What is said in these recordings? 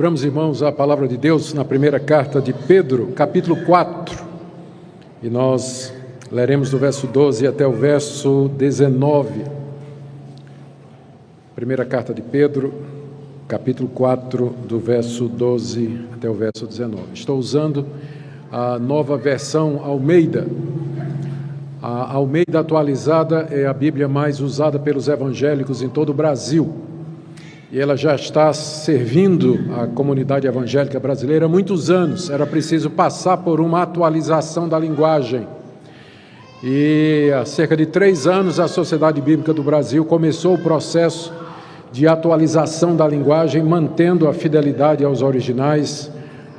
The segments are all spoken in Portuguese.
Abramos, irmãos, a palavra de Deus na primeira carta de Pedro, capítulo 4, e nós leremos do verso 12 até o verso 19. Primeira carta de Pedro, capítulo 4, do verso 12 até o verso 19. Estou usando a nova versão Almeida. A Almeida atualizada é a Bíblia mais usada pelos evangélicos em todo o Brasil. E ela já está servindo a comunidade evangélica brasileira há muitos anos. Era preciso passar por uma atualização da linguagem. E há cerca de 3 anos a Sociedade Bíblica do Brasil começou o processo de atualização da linguagem, mantendo a fidelidade aos originais,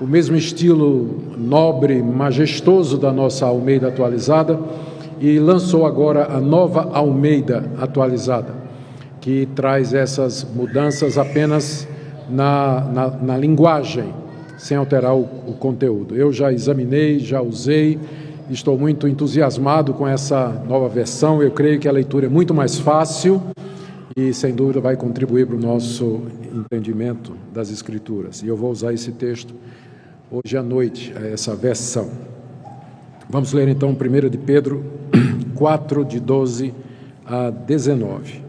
o mesmo estilo nobre, majestoso da nossa Almeida atualizada, e lançou agora a nova Almeida atualizada, que traz essas mudanças apenas na linguagem, sem alterar o conteúdo. Eu já examinei, já usei, estou muito entusiasmado com essa nova versão. Eu creio que a leitura é muito mais fácil e, sem dúvida, vai contribuir para o nosso entendimento das Escrituras. E eu vou usar esse texto hoje à noite, essa versão. Vamos ler então 1 de Pedro 4, de 12 a 19.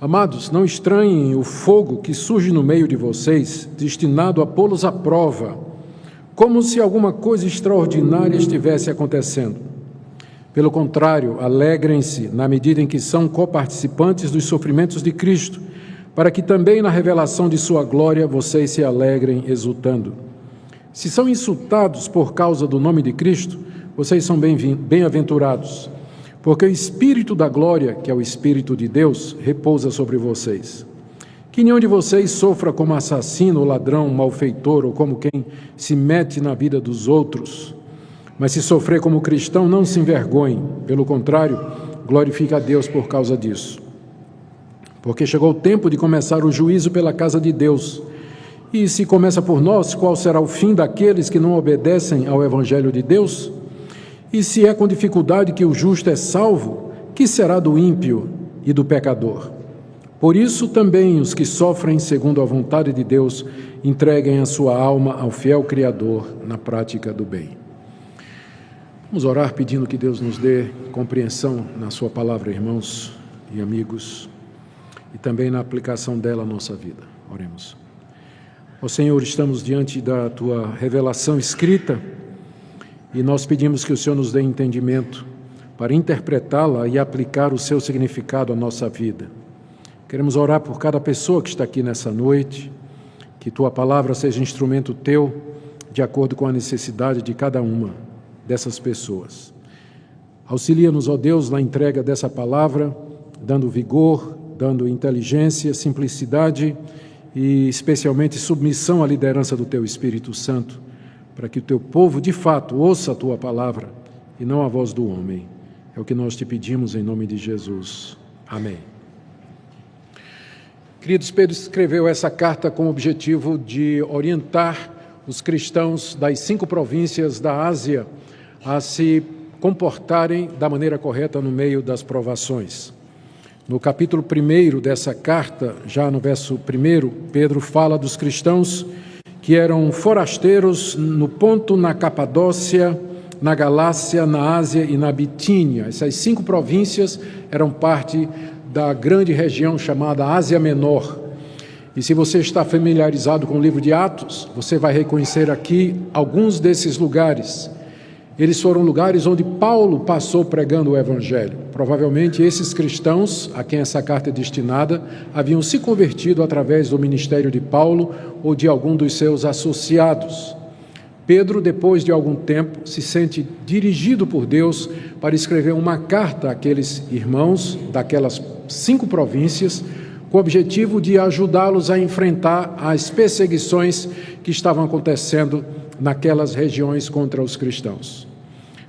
Amados, não estranhem o fogo que surge no meio de vocês, destinado a pô-los à prova, como se alguma coisa extraordinária estivesse acontecendo. Pelo contrário, alegrem-se na medida em que são coparticipantes dos sofrimentos de Cristo, para que também na revelação de sua glória vocês se alegrem exultando. Se são insultados por causa do nome de Cristo, vocês são bem-aventurados, porque o Espírito da glória, que é o Espírito de Deus, repousa sobre vocês. Que nenhum de vocês sofra como assassino, ou ladrão, malfeitor, ou como quem se mete na vida dos outros. Mas se sofrer como cristão, não se envergonhe. Pelo contrário, glorifique a Deus por causa disso. Porque chegou o tempo de começar o juízo pela casa de Deus. E se começa por nós, qual será o fim daqueles que não obedecem ao Evangelho de Deus? E se é com dificuldade que o justo é salvo, que será do ímpio e do pecador? Por isso também os que sofrem segundo a vontade de Deus entreguem a sua alma ao fiel Criador na prática do bem. Vamos orar pedindo que Deus nos dê compreensão na sua palavra, irmãos e amigos, e também na aplicação dela à nossa vida. Oremos. Ó Senhor, estamos diante da tua revelação escrita, e nós pedimos que o Senhor nos dê entendimento para interpretá-la e aplicar o seu significado à nossa vida. Queremos orar por cada pessoa que está aqui nessa noite, que tua palavra seja instrumento teu, de acordo com a necessidade de cada uma dessas pessoas. Auxilia-nos, ó Deus, na entrega dessa palavra, dando vigor, dando inteligência, simplicidade e especialmente submissão à liderança do teu Espírito Santo, para que o teu povo, de fato, ouça a tua palavra e não a voz do homem. É o que nós te pedimos em nome de Jesus. Amém. Queridos, Pedro escreveu essa carta com o objetivo de orientar os cristãos das 5 províncias da Ásia a se comportarem da maneira correta no meio das provações. No capítulo 1 dessa carta, já no verso 1, Pedro fala dos cristãos que eram forasteiros no Ponto, na Capadócia, na Galácia, na Ásia e na Bitínia. Essas 5 províncias eram parte da grande região chamada Ásia Menor. E se você está familiarizado com o livro de Atos, você vai reconhecer aqui alguns desses lugares. Eles foram lugares onde Paulo passou pregando o Evangelho. Provavelmente esses cristãos, a quem essa carta é destinada, haviam se convertido através do ministério de Paulo ou de algum dos seus associados. Pedro, depois de algum tempo, se sente dirigido por Deus para escrever uma carta àqueles irmãos daquelas 5 províncias, com o objetivo de ajudá-los a enfrentar as perseguições que estavam acontecendo naquelas regiões contra os cristãos.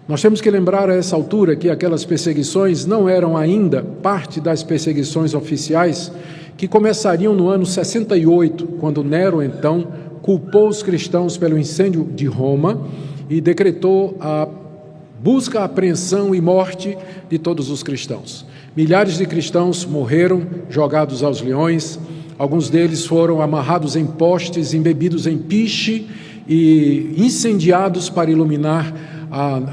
Nós temos que lembrar a essa altura que aquelas perseguições não eram ainda parte das perseguições oficiais que começariam no ano 68, quando Nero, então, culpou os cristãos pelo incêndio de Roma e decretou a busca, apreensão e morte de todos os cristãos. Milhares de cristãos morreram jogados aos leões, Alguns deles foram amarrados em postes, embebidos em piche e incendiados para iluminar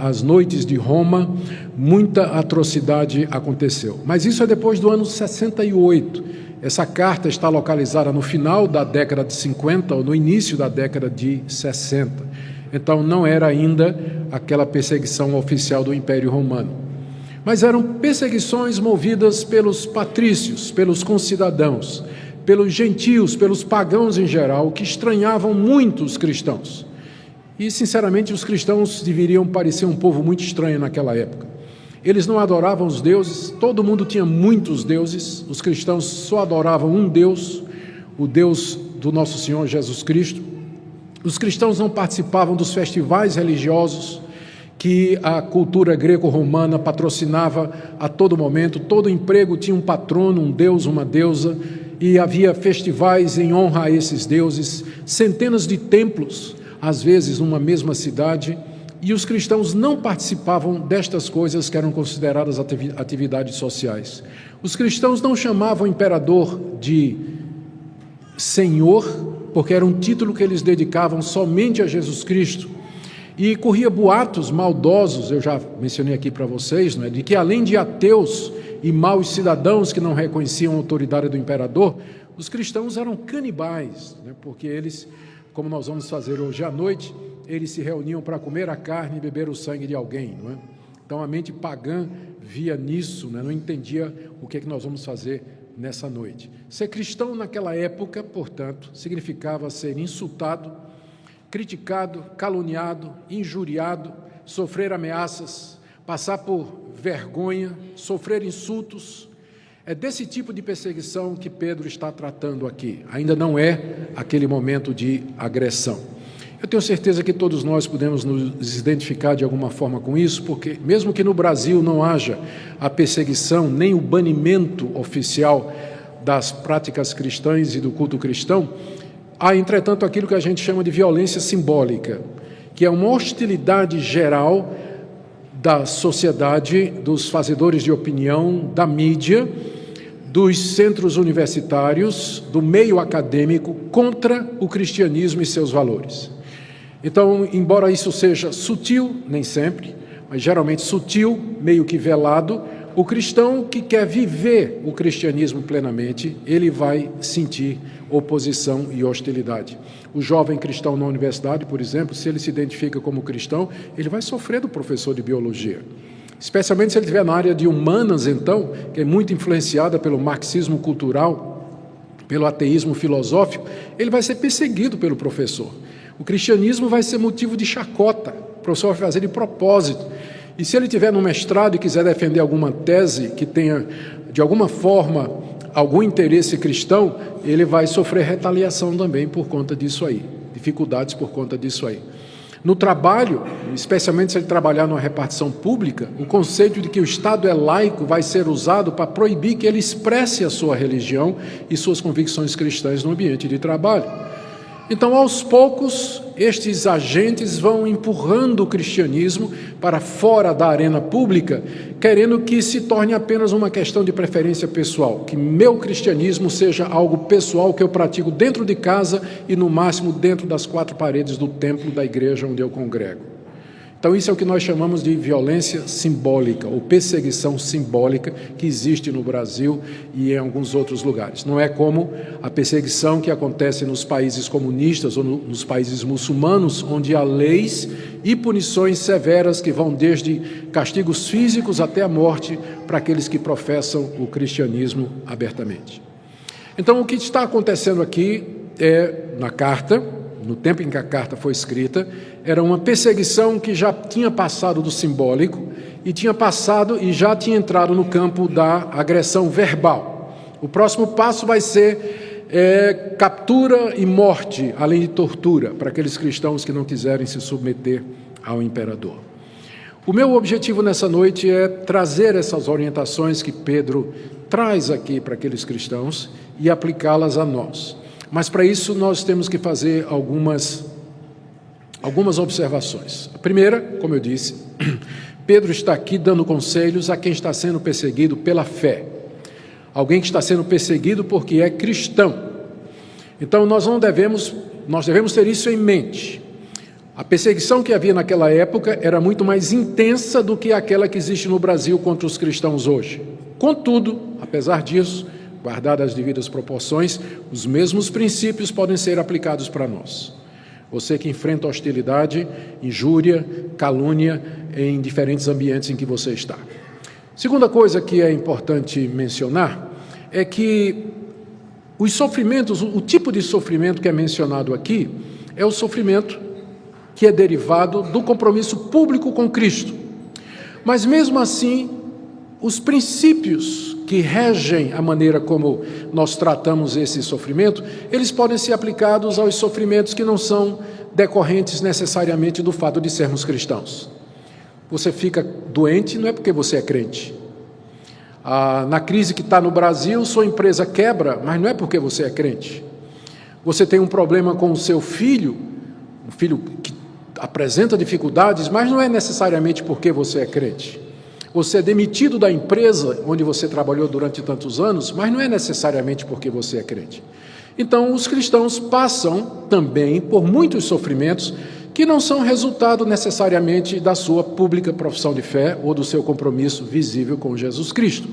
as noites de Roma. Muita atrocidade aconteceu. Mas isso é depois do ano 68. Essa carta está localizada no final da década de 50 ou no início da década de 60. Então não era ainda aquela perseguição oficial do Império Romano. Mas eram perseguições movidas pelos patrícios, pelos concidadãos, pelos gentios, pelos pagãos em geral, que estranhavam muito os cristãos. E, sinceramente, os cristãos deveriam parecer um povo muito estranho naquela época. Eles não adoravam os deuses, todo mundo tinha muitos deuses, os cristãos só adoravam um Deus, o Deus do nosso Senhor Jesus Cristo. Os cristãos não participavam dos festivais religiosos que a cultura greco-romana patrocinava a todo momento. Todo emprego tinha um patrono, um deus, uma deusa, e havia festivais em honra a esses deuses, centenas de templos, às vezes numa mesma cidade, e os cristãos não participavam destas coisas que eram consideradas atividades sociais. Os cristãos não chamavam o imperador de Senhor, porque era um título que eles dedicavam somente a Jesus Cristo. E corria boatos maldosos, eu já mencionei aqui para vocês, não é? De que além de ateus e maus cidadãos que não reconheciam a autoridade do imperador, os cristãos eram canibais, né? Porque eles, como nós vamos fazer hoje à noite, eles se reuniam para comer a carne e beber o sangue de alguém, não é? Então a mente pagã via nisso, né? Não entendia o que é que nós vamos fazer nessa noite. Ser cristão naquela época, portanto, significava ser insultado, criticado, caluniado, injuriado, sofrer ameaças, passar por vergonha, sofrer insultos. É desse tipo de perseguição que Pedro está tratando aqui. Ainda não é aquele momento de agressão. Eu tenho certeza que todos nós podemos nos identificar de alguma forma com isso, porque mesmo que no Brasil não haja a perseguição, nem o banimento oficial das práticas cristãs e do culto cristão, há, entretanto, aquilo que a gente chama de violência simbólica, que é uma hostilidade geral da sociedade, dos fazedores de opinião, da mídia, dos centros universitários, do meio acadêmico, contra o cristianismo e seus valores. Então, embora isso seja sutil, nem sempre, mas geralmente sutil, meio que velado, o cristão que quer viver o cristianismo plenamente, ele vai sentir oposição e hostilidade. O jovem cristão na universidade, por exemplo, se ele se identifica como cristão, ele vai sofrer do professor de biologia. Especialmente se ele estiver na área de humanas, então, que é muito influenciada pelo marxismo cultural, pelo ateísmo filosófico, ele vai ser perseguido pelo professor. O cristianismo vai ser motivo de chacota, o professor vai fazer de propósito. E se ele estiver no mestrado e quiser defender alguma tese que tenha, de alguma forma, algum interesse cristão, ele vai sofrer retaliação também por conta disso aí, dificuldades por conta disso aí. No trabalho, especialmente se ele trabalhar numa repartição pública, o conceito de que o Estado é laico vai ser usado para proibir que ele expresse a sua religião e suas convicções cristãs no ambiente de trabalho. Então, aos poucos, estes agentes vão empurrando o cristianismo para fora da arena pública, querendo que se torne apenas uma questão de preferência pessoal, que meu cristianismo seja algo pessoal que eu pratico dentro de casa e, no máximo, dentro das quatro paredes do templo da igreja onde eu congrego. Então, isso é o que nós chamamos de violência simbólica, ou perseguição simbólica, que existe no Brasil e em alguns outros lugares. Não é como a perseguição que acontece nos países comunistas ou nos países muçulmanos, onde há leis e punições severas que vão desde castigos físicos até a morte para aqueles que professam o cristianismo abertamente. Então, o que está acontecendo aqui é, na carta, no tempo em que a carta foi escrita, era uma perseguição que já tinha passado do simbólico e tinha passado e já tinha entrado no campo da agressão verbal. O próximo passo vai ser captura e morte, além de tortura, para aqueles cristãos que não quiserem se submeter ao imperador. O meu objetivo nessa noite é trazer essas orientações que Pedro traz aqui para aqueles cristãos e aplicá-las a nós. Mas para isso nós temos que fazer algumas observações. A primeira, como eu disse, Pedro está aqui dando conselhos a quem está sendo perseguido pela fé. Alguém que está sendo perseguido porque é cristão. Então nós devemos ter isso em mente. A perseguição que havia naquela época era muito mais intensa do que aquela que existe no Brasil contra os cristãos hoje. Contudo, apesar disso, guardadas as devidas proporções, os mesmos princípios podem ser aplicados para nós. Você que enfrenta hostilidade, injúria, calúnia em diferentes ambientes em que você está. Segunda coisa que é importante mencionar é que os sofrimentos, o tipo de sofrimento que é mencionado aqui, é o sofrimento que é derivado do compromisso público com Cristo. Mas mesmo assim, os princípios que regem a maneira como nós tratamos esse sofrimento, eles podem ser aplicados aos sofrimentos que não são decorrentes necessariamente do fato de sermos cristãos. Você fica doente não é porque você é crente. Na crise que está no Brasil, sua empresa quebra, mas não é porque você é crente. Você tem um problema com o seu filho, um filho que apresenta dificuldades, mas não é necessariamente porque você é crente. Você é demitido da empresa onde você trabalhou durante tantos anos, mas não é necessariamente porque você é crente. Então, os cristãos passam também por muitos sofrimentos que não são resultado necessariamente da sua pública profissão de fé ou do seu compromisso visível com Jesus Cristo.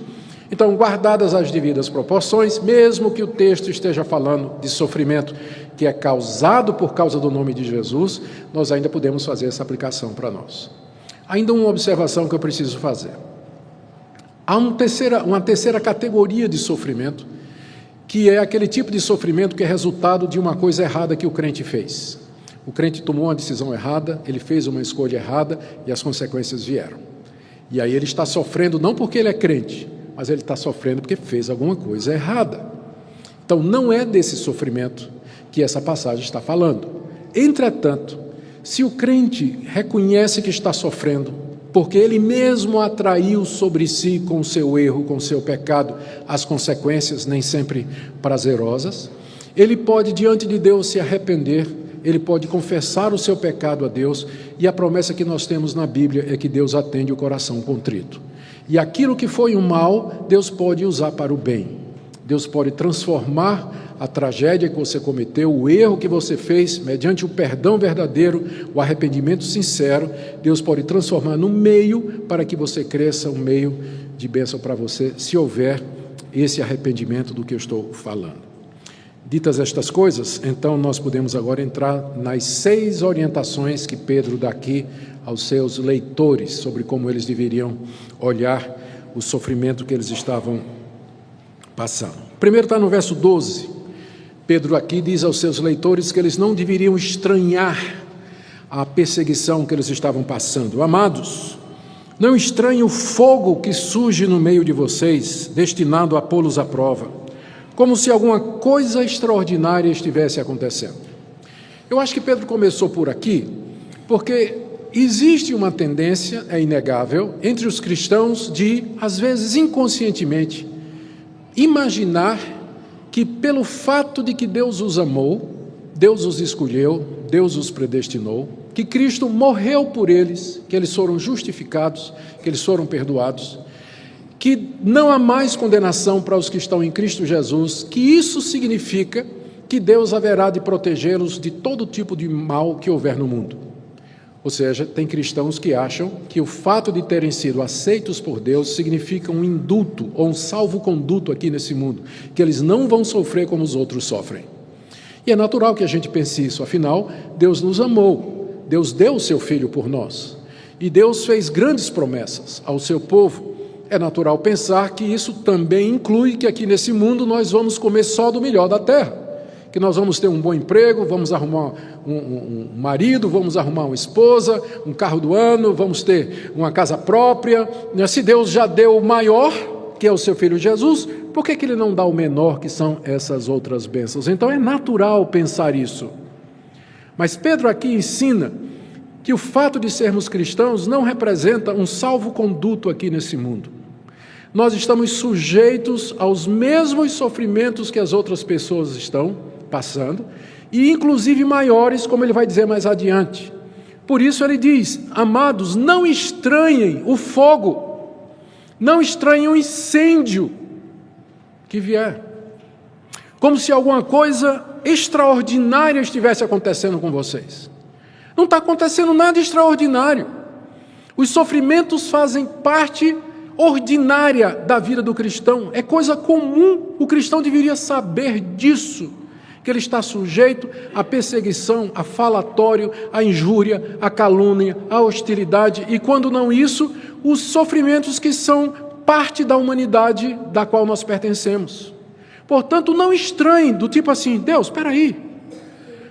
Então, guardadas as devidas proporções, mesmo que o texto esteja falando de sofrimento que é causado por causa do nome de Jesus, nós ainda podemos fazer essa aplicação para nós. Ainda uma observação que eu preciso fazer. Há uma terceira categoria de sofrimento, que é aquele tipo de sofrimento que é resultado de uma coisa errada que o crente fez. O crente tomou uma decisão errada, ele fez uma escolha errada e as consequências vieram. E aí ele está sofrendo não porque ele é crente, mas ele está sofrendo porque fez alguma coisa errada. Então não é desse sofrimento que essa passagem está falando. Entretanto, se o crente reconhece que está sofrendo, porque ele mesmo atraiu sobre si com o seu erro, com o seu pecado, as consequências nem sempre prazerosas, ele pode diante de Deus se arrepender, ele pode confessar o seu pecado a Deus, e a promessa que nós temos na Bíblia é que Deus atende o coração contrito. E aquilo que foi um mal, Deus pode usar para o bem. Deus pode transformar a tragédia que você cometeu, o erro que você fez, mediante o perdão verdadeiro, o arrependimento sincero, Deus pode transformar no meio para que você cresça, um meio de bênção para você, se houver esse arrependimento do que eu estou falando. Ditas estas coisas, então nós podemos agora entrar nas 6 orientações que Pedro dá aqui aos seus leitores sobre como eles deveriam olhar o sofrimento que eles estavam passando. Primeiro está no verso 12. Pedro aqui diz aos seus leitores que eles não deveriam estranhar a perseguição que eles estavam passando. Amados, não estranhem o fogo que surge no meio de vocês, destinado a pô-los à prova, como se alguma coisa extraordinária estivesse acontecendo. Eu acho que Pedro começou por aqui, porque existe uma tendência, é inegável, entre os cristãos de, às vezes inconscientemente, imaginar que pelo fato de que Deus os amou, Deus os escolheu, Deus os predestinou, que Cristo morreu por eles, que eles foram justificados, que eles foram perdoados, que não há mais condenação para os que estão em Cristo Jesus, que isso significa que Deus haverá de protegê-los de todo tipo de mal que houver no mundo. Ou seja, tem cristãos que acham que o fato de terem sido aceitos por Deus significa um indulto ou um salvo-conduto aqui nesse mundo, que eles não vão sofrer como os outros sofrem. E é natural que a gente pense isso, afinal, Deus nos amou, Deus deu o seu Filho por nós, e Deus fez grandes promessas ao seu povo. É natural pensar que isso também inclui que aqui nesse mundo nós vamos comer só do melhor da terra, que nós vamos ter um bom emprego, vamos arrumar um marido, vamos arrumar uma esposa, um carro do ano, vamos ter uma casa própria. Se Deus já deu o maior, que é o seu Filho Jesus, por que Ele não dá o menor, que são essas outras bênçãos? Então é natural pensar isso. Mas Pedro aqui ensina que o fato de sermos cristãos não representa um salvo-conduto aqui nesse mundo. Nós estamos sujeitos aos mesmos sofrimentos que as outras pessoas estão passando, e inclusive maiores, como ele vai dizer mais adiante. Por isso ele diz: amados, não estranhem o fogo, não estranhem o incêndio que vier, como se alguma coisa extraordinária estivesse acontecendo com vocês. Não está acontecendo nada extraordinário. Os sofrimentos fazem parte ordinária da vida do cristão. É coisa comum. O cristão deveria saber disso, que ele está sujeito à perseguição, a falatório, à injúria, à calúnia, à hostilidade e, quando não isso, os sofrimentos que são parte da humanidade da qual nós pertencemos. Portanto, não estranhe, do tipo assim, Deus, espera aí,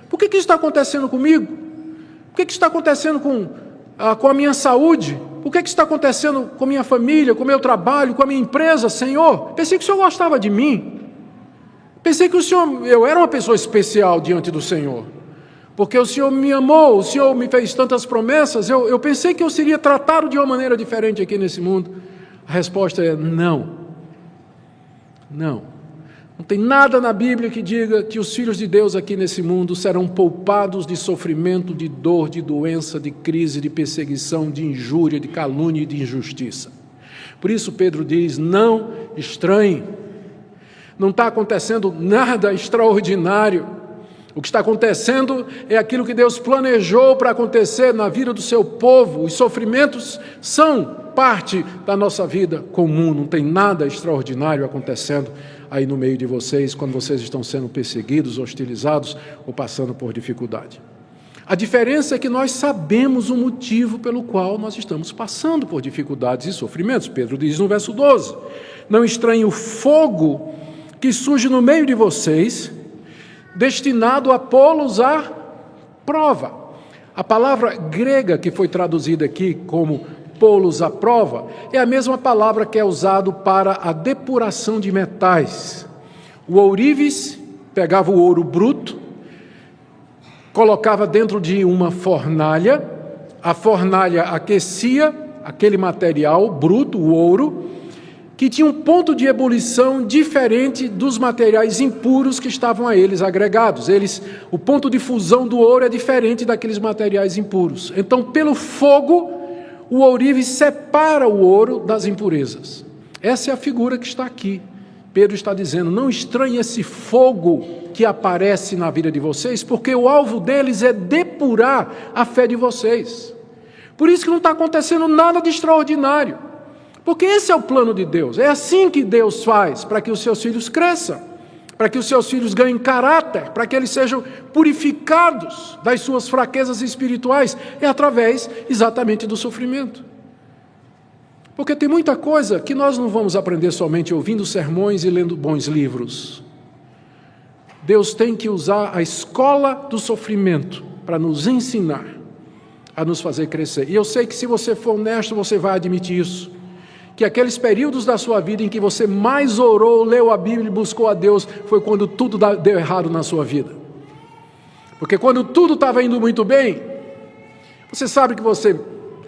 por que isso está acontecendo comigo? Por que isso está acontecendo com a minha saúde? Por que isso está acontecendo com a minha família, com o meu trabalho, com a minha empresa, Senhor? Pensei que o Senhor gostava de mim. Pensei que eu era uma pessoa especial diante do Senhor. Porque o Senhor me amou, o Senhor me fez tantas promessas, eu pensei que eu seria tratado de uma maneira diferente aqui nesse mundo. A resposta é não. Não. Não tem nada na Bíblia que diga que os filhos de Deus aqui nesse mundo serão poupados de sofrimento, de dor, de doença, de crise, de perseguição, de injúria, de calúnia e de injustiça. Por isso Pedro diz, não estranhe. Não está acontecendo nada extraordinário. O que está acontecendo é aquilo que Deus planejou para acontecer na vida do seu povo. Os sofrimentos são parte da nossa vida comum. Não tem nada extraordinário acontecendo aí no meio de vocês, quando vocês estão sendo perseguidos, hostilizados ou passando por dificuldade. A diferença é que nós sabemos o motivo pelo qual nós estamos passando por dificuldades e sofrimentos. Pedro diz no verso 12, não estranhe o fogo que surge no meio de vocês, destinado a pô-los à prova. A palavra grega que foi traduzida aqui como pô-los à prova é a mesma palavra que é usada para a depuração de metais. O ourives pegava o ouro bruto, colocava dentro de uma fornalha, a fornalha aquecia aquele material bruto, o ouro, que tinha um ponto de ebulição diferente dos materiais impuros que estavam a eles agregados. O ponto de fusão do ouro é diferente daqueles materiais impuros. Então, pelo fogo, o ourives separa o ouro das impurezas. Essa é a figura que está aqui. Pedro está dizendo, não estranhe esse fogo que aparece na vida de vocês, porque o alvo deles é depurar a fé de vocês. Por isso que não está acontecendo nada de extraordinário. Porque esse é o plano de Deus. É assim que Deus faz para que os seus filhos cresçam, para que os seus filhos ganhem caráter, para que eles sejam purificados das suas fraquezas espirituais. É através exatamente do sofrimento. Porque tem muita coisa que nós não vamos aprender somente ouvindo sermões e lendo bons livros. Deus tem que usar a escola do sofrimento para nos ensinar, a nos fazer crescer. E eu sei que se você for honesto, você vai admitir isso. Que aqueles períodos da sua vida em que você mais orou, leu a Bíblia e buscou a Deus, foi quando tudo deu errado na sua vida. Porque quando tudo estava indo muito bem, você sabe que você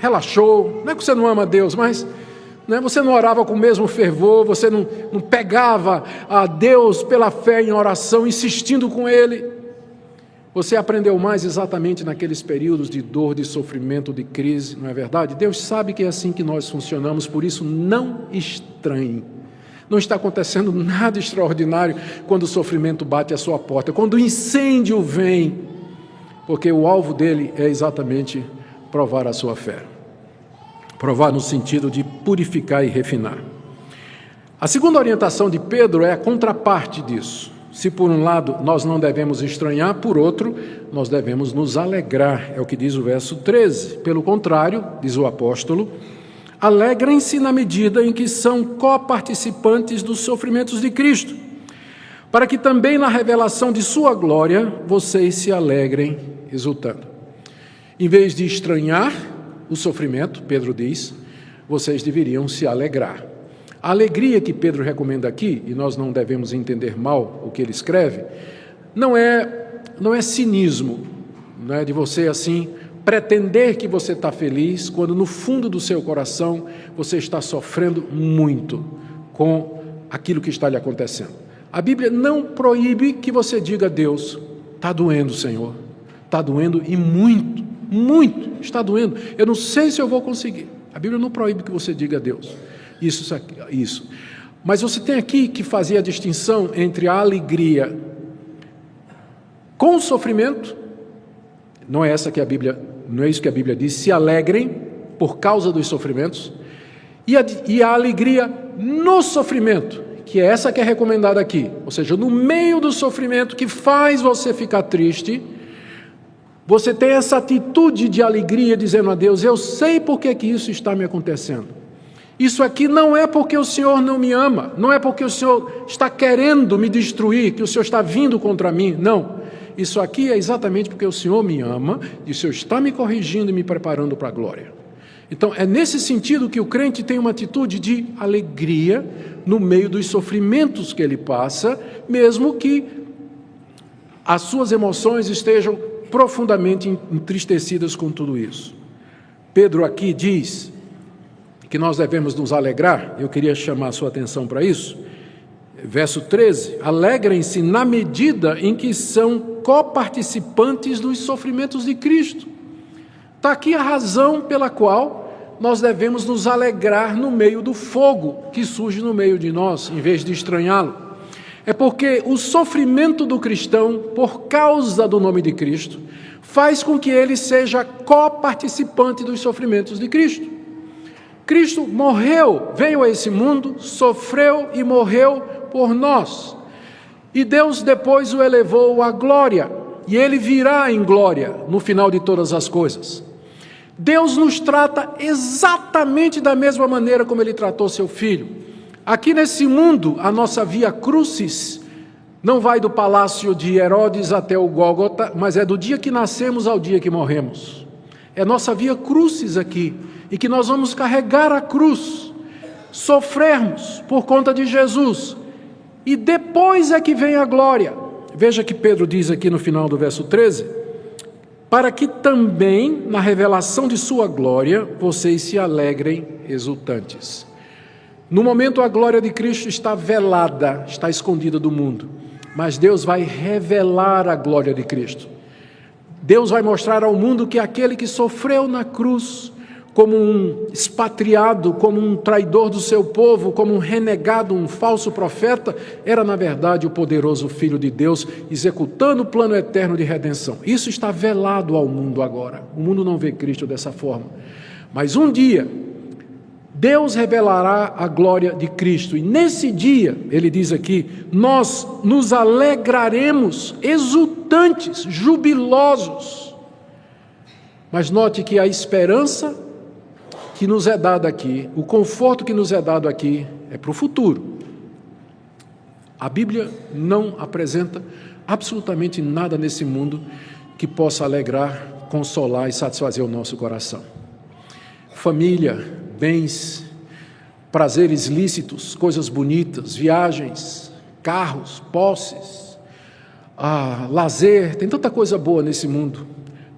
relaxou, não é que você não ama a Deus, mas você não orava com o mesmo fervor, você não pegava a Deus pela fé em oração, insistindo com Ele. Você aprendeu mais exatamente naqueles períodos de dor, de sofrimento, de crise, não é verdade? Deus sabe que é assim que nós funcionamos, por isso não estranhe. Não está acontecendo nada extraordinário quando o sofrimento bate à sua porta, quando o incêndio vem, porque o alvo dele é exatamente provar a sua fé. Provar no sentido de purificar e refinar. A segunda orientação de Pedro é a contraparte disso. Se por um lado nós não devemos estranhar, por outro, nós devemos nos alegrar, é o que diz o verso 13. Pelo contrário, diz o apóstolo, alegrem-se na medida em que são coparticipantes dos sofrimentos de Cristo, para que também na revelação de sua glória vocês se alegrem exultando. Em vez de estranhar o sofrimento, Pedro diz, vocês deveriam se alegrar. A alegria que Pedro recomenda aqui, e nós não devemos entender mal o que ele escreve, não é cinismo, não é de você assim pretender que você está feliz, quando no fundo do seu coração você está sofrendo muito com aquilo que está lhe acontecendo. A Bíblia não proíbe que você diga a Deus, está doendo, Senhor, está doendo e muito, muito, está doendo, eu não sei se eu vou conseguir. A Bíblia não proíbe que você diga a Deus isso. Mas você tem aqui que fazer a distinção entre a alegria com o sofrimento, não é isso que a Bíblia diz, se alegrem por causa dos sofrimentos, e a alegria no sofrimento, que é essa que é recomendada aqui, ou seja, no meio do sofrimento que faz você ficar triste, você tem essa atitude de alegria, dizendo a Deus, eu sei por que isso está me acontecendo. Isso aqui não é porque o Senhor não me ama, não é porque o Senhor está querendo me destruir, que o Senhor está vindo contra mim, não. Isso aqui é exatamente porque o Senhor me ama, e o Senhor está me corrigindo e me preparando para a glória. Então, é nesse sentido que o crente tem uma atitude de alegria no meio dos sofrimentos que ele passa, mesmo que as suas emoções estejam profundamente entristecidas com tudo isso. Pedro aqui diz que nós devemos nos alegrar, eu queria chamar a sua atenção para isso. Verso 13, alegrem-se na medida em que são coparticipantes dos sofrimentos de Cristo. Está aqui a razão pela qual nós devemos nos alegrar no meio do fogo que surge no meio de nós, em vez de estranhá-lo. É porque o sofrimento do cristão, por causa do nome de Cristo, faz com que ele seja coparticipante dos sofrimentos de Cristo. Cristo morreu, veio a esse mundo, sofreu e morreu por nós. E Deus depois o elevou à glória, e ele virá em glória no final de todas as coisas. Deus nos trata exatamente da mesma maneira como ele tratou seu filho. Aqui nesse mundo, a nossa via crucis não vai do palácio de Herodes até o Gólgota, mas é do dia que nascemos ao dia que morremos. É nossa via crucis aqui, e que nós vamos carregar a cruz, sofrermos por conta de Jesus, e depois é que vem a glória. Veja que Pedro diz aqui no final do verso 13, para que também na revelação de sua glória vocês se alegrem exultantes. No momento a glória de Cristo está velada, está escondida do mundo, mas Deus vai revelar a glória de Cristo. Deus vai mostrar ao mundo que aquele que sofreu na cruz, como um expatriado, como um traidor do seu povo, como um renegado, um falso profeta, era na verdade o poderoso Filho de Deus, executando o plano eterno de redenção. Isso está velado ao mundo agora. O mundo não vê Cristo dessa forma. Mas um dia, Deus revelará a glória de Cristo. E nesse dia, ele diz aqui, nós nos alegraremos exultantes, jubilosos. Mas note que a esperança que nos é dada aqui, o conforto que nos é dado aqui, é para o futuro. A Bíblia não apresenta absolutamente nada nesse mundo que possa alegrar, consolar e satisfazer o nosso coração. Família, bens, prazeres lícitos, coisas bonitas, viagens, carros, posses, lazer, tem tanta coisa boa nesse mundo,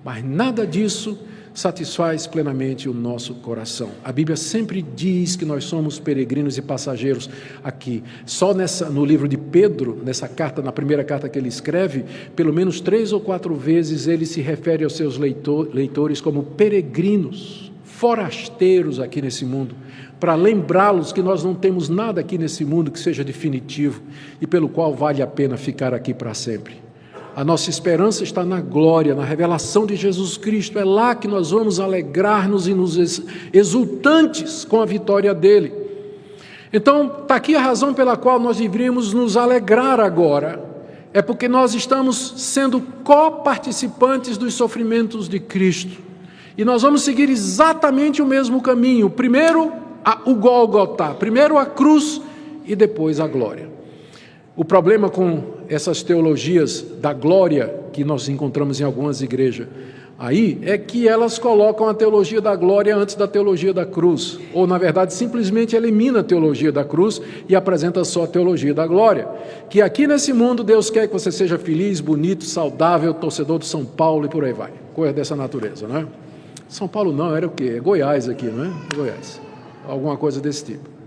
mas nada disso satisfaz plenamente o nosso coração. A Bíblia sempre diz que nós somos peregrinos e passageiros aqui. Só no livro de Pedro, nessa carta, na primeira carta que ele escreve, pelo menos 3 ou 4 vezes ele se refere aos seus leitores como peregrinos, forasteiros aqui nesse mundo, para lembrá-los que nós não temos nada aqui nesse mundo que seja definitivo e pelo qual vale a pena ficar aqui para sempre. A nossa esperança está na glória, na revelação de Jesus Cristo. É lá que nós vamos alegrar-nos e nos exultantes com a vitória dele. Então, está aqui a razão pela qual nós deveríamos nos alegrar agora. É porque nós estamos sendo coparticipantes dos sofrimentos de Cristo. E nós vamos seguir exatamente o mesmo caminho. Primeiro o Gólgota, primeiro a cruz e depois a glória. O problema com essas teologias da glória que nós encontramos em algumas igrejas aí é que elas colocam a teologia da glória antes da teologia da cruz, ou na verdade simplesmente elimina a teologia da cruz e apresenta só a teologia da glória, que aqui nesse mundo Deus quer que você seja feliz, bonito, saudável, torcedor do São Paulo e por aí vai, coisa dessa natureza, não é? São Paulo não, era o quê? É Goiás aqui, não é? Goiás, alguma coisa desse tipo.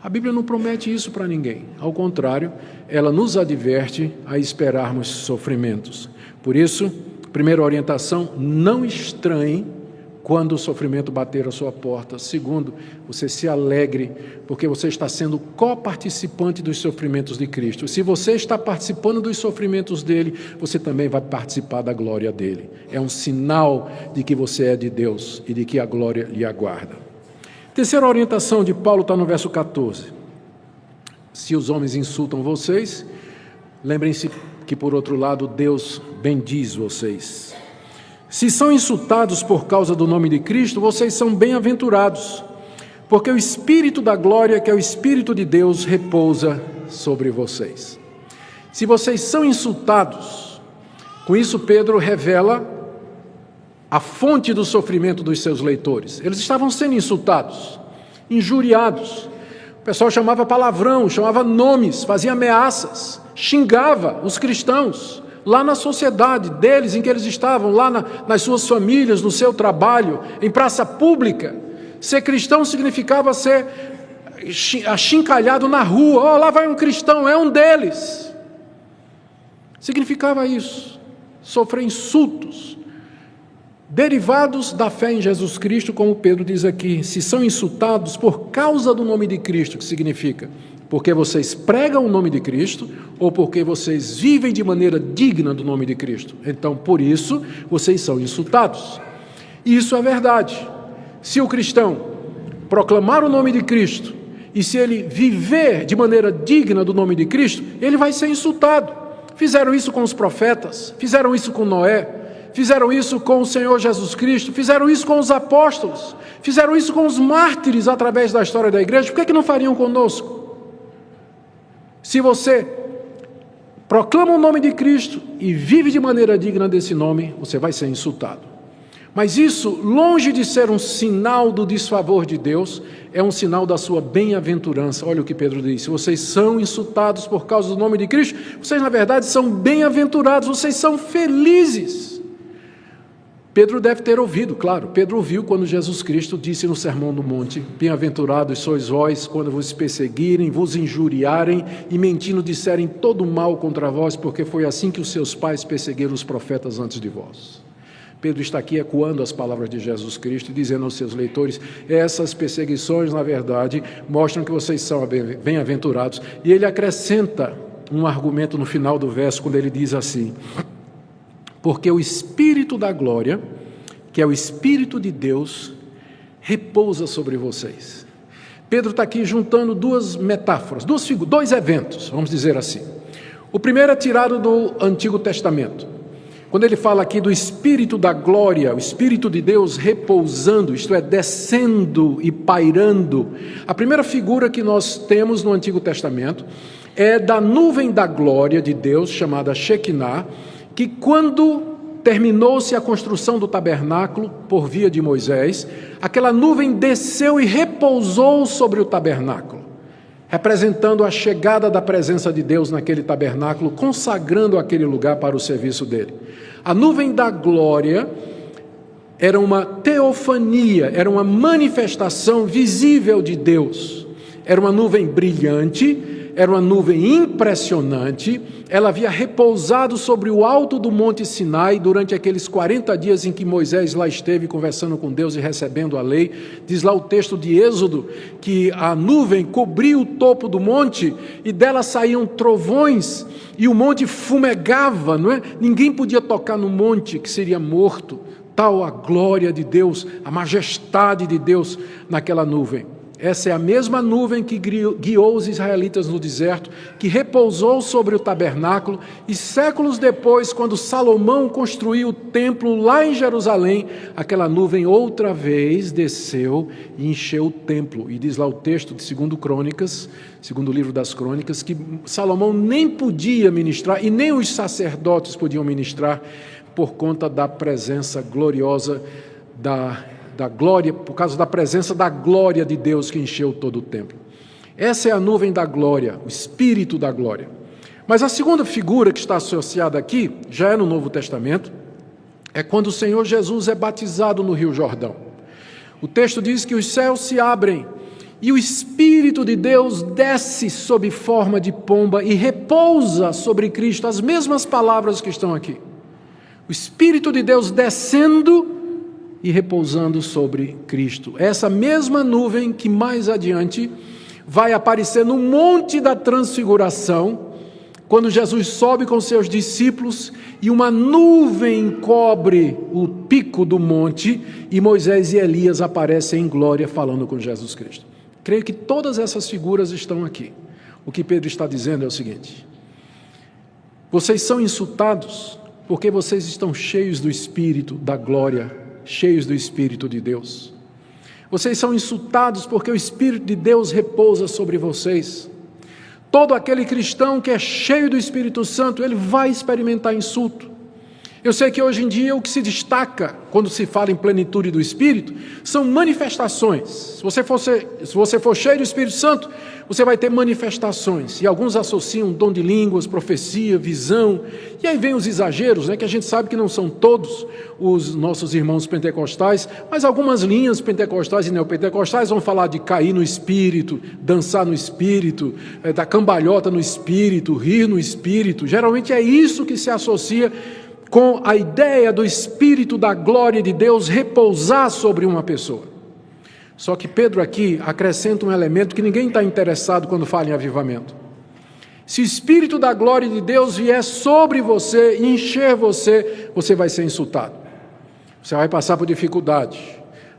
A Bíblia não promete isso para ninguém. Ao contrário, ela nos adverte a esperarmos sofrimentos. Por isso, primeira orientação, não estranhe quando o sofrimento bater a sua porta. Segundo, você se alegre, porque você está sendo coparticipante dos sofrimentos de Cristo. Se você está participando dos sofrimentos dele, você também vai participar da glória dele. É um sinal de que você é de Deus e de que a glória lhe aguarda. Terceira orientação de Paulo está no verso 14. Se os homens insultam vocês, lembrem-se que, por outro lado, Deus bendiz vocês. Se são insultados por causa do nome de Cristo, vocês são bem-aventurados, porque o Espírito da glória, que é o Espírito de Deus, repousa sobre vocês. Se vocês são insultados, com isso Pedro revela a fonte do sofrimento dos seus leitores. Eles estavam sendo insultados, injuriados. O pessoal chamava palavrão, chamava nomes, fazia ameaças, xingava os cristãos. Lá na sociedade deles, em que eles estavam, lá nas suas famílias, no seu trabalho, em praça pública. Ser cristão significava ser achincalhado na rua. Lá vai um cristão, é um deles. Significava isso, sofrer insultos, derivados da fé em Jesus Cristo, como Pedro diz aqui. Se são insultados por causa do nome de Cristo, que significa porque vocês pregam o nome de Cristo ou porque vocês vivem de maneira digna do nome de Cristo. Então, por isso, vocês são insultados. E isso é verdade. Se o cristão proclamar o nome de Cristo e se ele viver de maneira digna do nome de Cristo, ele vai ser insultado. Fizeram isso com os profetas, fizeram isso com Noé, fizeram isso com o Senhor Jesus Cristo, fizeram isso com os apóstolos, fizeram isso com os mártires através da história da igreja. Por que não fariam conosco? Se você proclama o nome de Cristo e vive de maneira digna desse nome, você vai ser insultado. Mas isso, longe de ser um sinal do desfavor de Deus, é um sinal da sua bem-aventurança. Olha o que Pedro disse: vocês são insultados por causa do nome de Cristo, vocês na verdade são bem-aventurados, vocês são felizes. Pedro deve ter ouvido, claro, Pedro ouviu quando Jesus Cristo disse no Sermão do Monte: bem-aventurados sois vós quando vos perseguirem, vos injuriarem e mentindo disserem todo mal contra vós, porque foi assim que os seus pais perseguiram os profetas antes de vós. Pedro está aqui ecoando as palavras de Jesus Cristo, dizendo aos seus leitores: essas perseguições, na verdade, mostram que vocês são bem-aventurados. E ele acrescenta um argumento no final do verso, quando ele diz assim: porque o Espírito da glória, que é o Espírito de Deus, repousa sobre vocês. Pedro está aqui juntando duas metáforas, dois eventos, vamos dizer assim. O primeiro é tirado do Antigo Testamento. Quando ele fala aqui do Espírito da glória, o Espírito de Deus repousando, isto é, descendo e pairando. A primeira figura que nós temos no Antigo Testamento é da nuvem da glória de Deus, chamada Shekinah, que quando terminou-se a construção do tabernáculo por via de Moisés, aquela nuvem desceu e repousou sobre o tabernáculo, representando a chegada da presença de Deus naquele tabernáculo, consagrando aquele lugar para o serviço dele. A nuvem da glória era uma teofania, era uma manifestação visível de Deus. Era uma nuvem brilhante, era uma nuvem impressionante. Ela havia repousado sobre o alto do Monte Sinai durante aqueles 40 dias em que Moisés lá esteve conversando com Deus e recebendo a lei. Diz lá o texto de Êxodo que a nuvem cobria o topo do monte e dela saíam trovões e o monte fumegava, não é? Ninguém podia tocar no monte, que seria morto. Tal a glória de Deus, a majestade de Deus naquela nuvem. Essa é a mesma nuvem que guiou os israelitas no deserto, que repousou sobre o tabernáculo, e séculos depois, quando Salomão construiu o templo lá em Jerusalém, aquela nuvem outra vez desceu e encheu o templo. E diz lá o texto de 2 Crônicas, segundo livro das Crônicas, que Salomão nem podia ministrar, e nem os sacerdotes podiam ministrar, por conta da presença gloriosa da glória, por causa da presença da glória de Deus que encheu todo o templo. Essa é a nuvem da glória, o Espírito da glória. Mas a segunda figura que está associada aqui, já é no Novo Testamento, é quando o Senhor Jesus é batizado no Rio Jordão. O texto diz que os céus se abrem e o Espírito de Deus desce sob forma de pomba e repousa sobre Cristo, as mesmas palavras que estão aqui. O Espírito de Deus descendo e repousando sobre Cristo. Essa mesma nuvem que mais adiante vai aparecer no Monte da Transfiguração, quando Jesus sobe com seus discípulos e uma nuvem cobre o pico do monte e Moisés e Elias aparecem em glória falando com Jesus Cristo. Creio que todas essas figuras estão aqui. O que Pedro está dizendo é o seguinte: vocês são insultados porque vocês estão cheios do Espírito da glória, cheios do Espírito de Deus. Vocês são insultados porque o Espírito de Deus repousa sobre vocês. Todo aquele cristão que é cheio do Espírito Santo, ele vai experimentar insulto. Eu sei que hoje em dia o que se destaca quando se fala em plenitude do Espírito são manifestações. Se você for cheio do Espírito Santo, você vai ter manifestações. E alguns associam dom de línguas, profecia, visão. E aí vem os exageros, que a gente sabe que não são todos os nossos irmãos pentecostais, mas algumas linhas pentecostais e neopentecostais vão falar de cair no Espírito, dançar no Espírito, dar cambalhota no Espírito, rir no Espírito. Geralmente é isso que se associa com a ideia do Espírito da glória de Deus repousar sobre uma pessoa. Só que Pedro aqui acrescenta um elemento que ninguém está interessado quando fala em avivamento. Se o Espírito da glória de Deus vier sobre você e encher você, você vai ser insultado. Você vai passar por dificuldade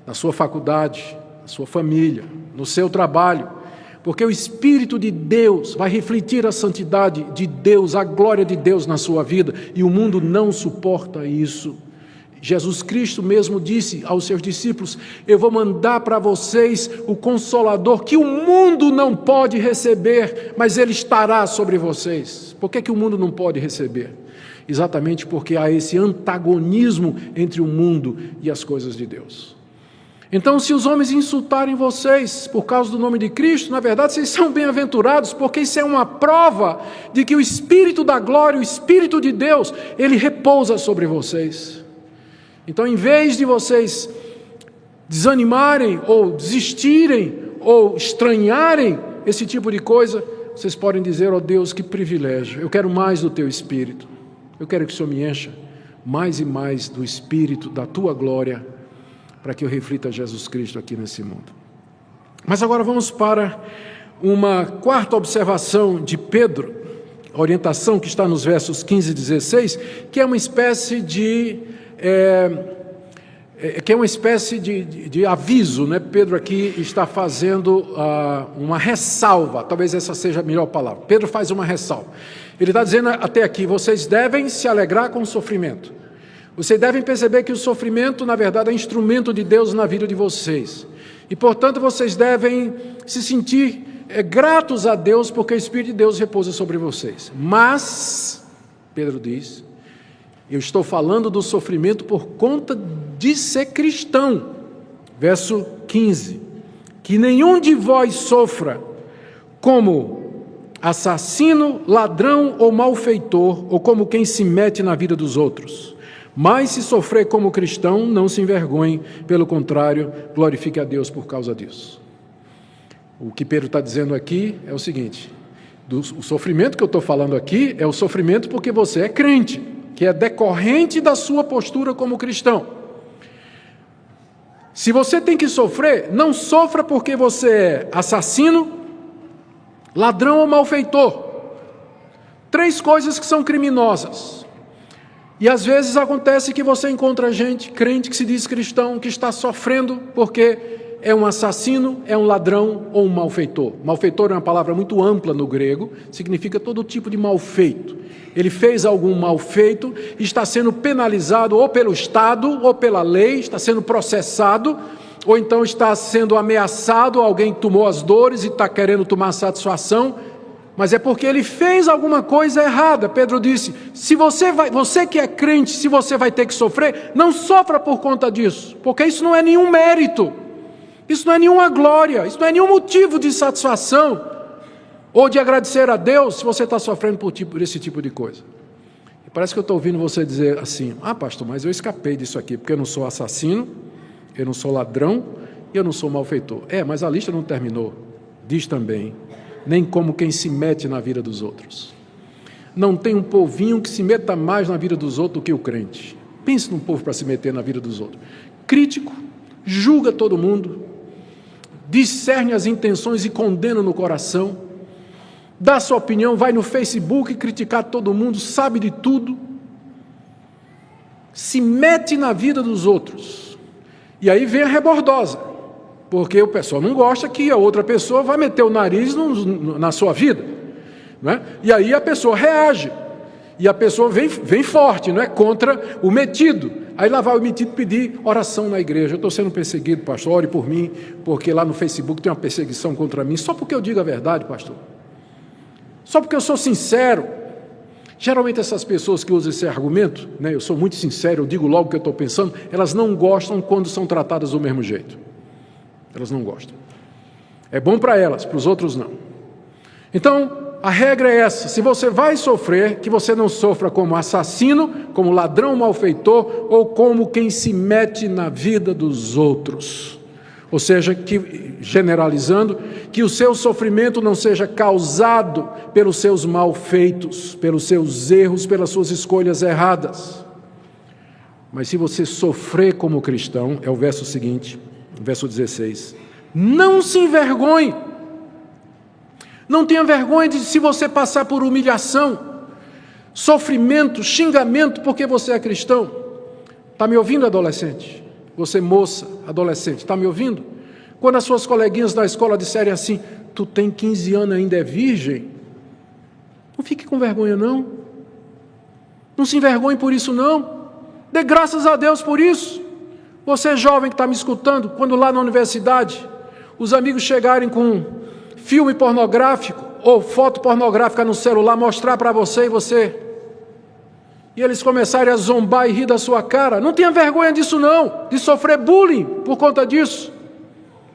na sua faculdade, na sua família, no seu trabalho, porque o Espírito de Deus vai refletir a santidade de Deus, a glória de Deus na sua vida, e o mundo não suporta isso. Jesus Cristo mesmo disse aos seus discípulos: eu vou mandar para vocês o Consolador que o mundo não pode receber, mas ele estará sobre vocês. Por que o mundo não pode receber? Exatamente porque há esse antagonismo entre o mundo e as coisas de Deus. Então, se os homens insultarem vocês por causa do nome de Cristo, na verdade, vocês são bem-aventurados, porque isso é uma prova de que o Espírito da glória, o Espírito de Deus, ele repousa sobre vocês. Então, em vez de vocês desanimarem, ou desistirem, ou estranharem esse tipo de coisa, vocês podem dizer: ó Deus, que privilégio, eu quero mais do Teu Espírito, eu quero que o Senhor me encha mais e mais do Espírito, da Tua glória, para que eu reflita Jesus Cristo aqui nesse mundo. Mas agora vamos para uma quarta observação de Pedro, orientação que está nos versos 15 e 16, que é uma espécie de aviso, Pedro aqui está fazendo uma ressalva, talvez essa seja a melhor palavra. Pedro faz uma ressalva. Ele está dizendo até aqui: vocês devem se alegrar com o sofrimento. Vocês devem perceber que o sofrimento, na verdade, é instrumento de Deus na vida de vocês. E, portanto, vocês devem se sentir gratos a Deus, porque o Espírito de Deus repousa sobre vocês. Mas, Pedro diz, eu estou falando do sofrimento por conta de ser cristão. Verso 15. Que nenhum de vós sofra como assassino, ladrão ou malfeitor, ou como quem se mete na vida dos outros. Mas se sofrer como cristão, não se envergonhe, pelo contrário, glorifique a Deus por causa disso. O que Pedro está dizendo aqui é o seguinte: o sofrimento que eu estou falando aqui é o sofrimento porque você é crente, que é decorrente da sua postura como cristão. Se você tem que sofrer, não sofra porque você é assassino, ladrão ou malfeitor. 3 coisas que são criminosas. E às vezes acontece que você encontra gente, crente que se diz cristão, que está sofrendo porque é um assassino, é um ladrão ou um malfeitor. Malfeitor é uma palavra muito ampla no grego, significa todo tipo de malfeito. Ele fez algum malfeito e está sendo penalizado ou pelo Estado ou pela lei, está sendo processado, ou então está sendo ameaçado, alguém tomou as dores e está querendo tomar satisfação, mas é porque ele fez alguma coisa errada. Pedro disse: se você que é crente, se você vai ter que sofrer, não sofra por conta disso, porque isso não é nenhum mérito, isso não é nenhuma glória, isso não é nenhum motivo de satisfação ou de agradecer a Deus se você está sofrendo por esse tipo de coisa. E parece que eu estou ouvindo você dizer assim: ah, pastor, mas eu escapei disso aqui, porque eu não sou assassino, eu não sou ladrão e eu não sou malfeitor. Mas a lista não terminou. Diz também: nem como quem se mete na vida dos outros. Não tem um povinho que se meta mais na vida dos outros do que o crente. Pense num povo para se meter na vida dos outros. Crítico, julga todo mundo, discerne as intenções e condena no coração, dá sua opinião, vai no Facebook criticar todo mundo, sabe de tudo, se mete na vida dos outros. E aí vem a rebordosa, porque o pessoal não gosta que a outra pessoa vai meter o nariz na sua vida, não é? E aí a pessoa reage, e a pessoa vem forte, não é? Contra o metido. Aí lá vai o metido pedir oração na igreja. Eu estou sendo perseguido, pastor, ore por mim, porque lá no Facebook tem uma perseguição contra mim, só porque eu digo a verdade, pastor. Só porque eu sou sincero. Geralmente essas pessoas que usam esse argumento, né, eu sou muito sincero, eu digo logo o que eu estou pensando, elas não gostam quando são tratadas do mesmo jeito. Elas não gostam. É bom para elas, para os outros não. Então, a regra é essa: se você vai sofrer, que você não sofra como assassino, como ladrão malfeitor, ou como quem se mete na vida dos outros. Ou seja, que, generalizando, que o seu sofrimento não seja causado pelos seus malfeitos, pelos seus erros, pelas suas escolhas erradas. Mas se você sofrer como cristão, é o verso seguinte, verso 16, não se envergonhe. Não tenha vergonha de se você passar por humilhação, sofrimento, xingamento, porque você é cristão. Está me ouvindo, adolescente? Você, moça, adolescente, está me ouvindo? Quando as suas coleguinhas da escola disserem assim, tu tem 15 anos e ainda é virgem, não fique com vergonha não. Não se envergonhe por isso não. Dê graças a Deus por isso. Você jovem que está me escutando, quando lá na universidade, os amigos chegarem com filme pornográfico ou foto pornográfica no celular, mostrar para você e eles começarem a zombar e rir da sua cara, não tenha vergonha disso não, de sofrer bullying por conta disso.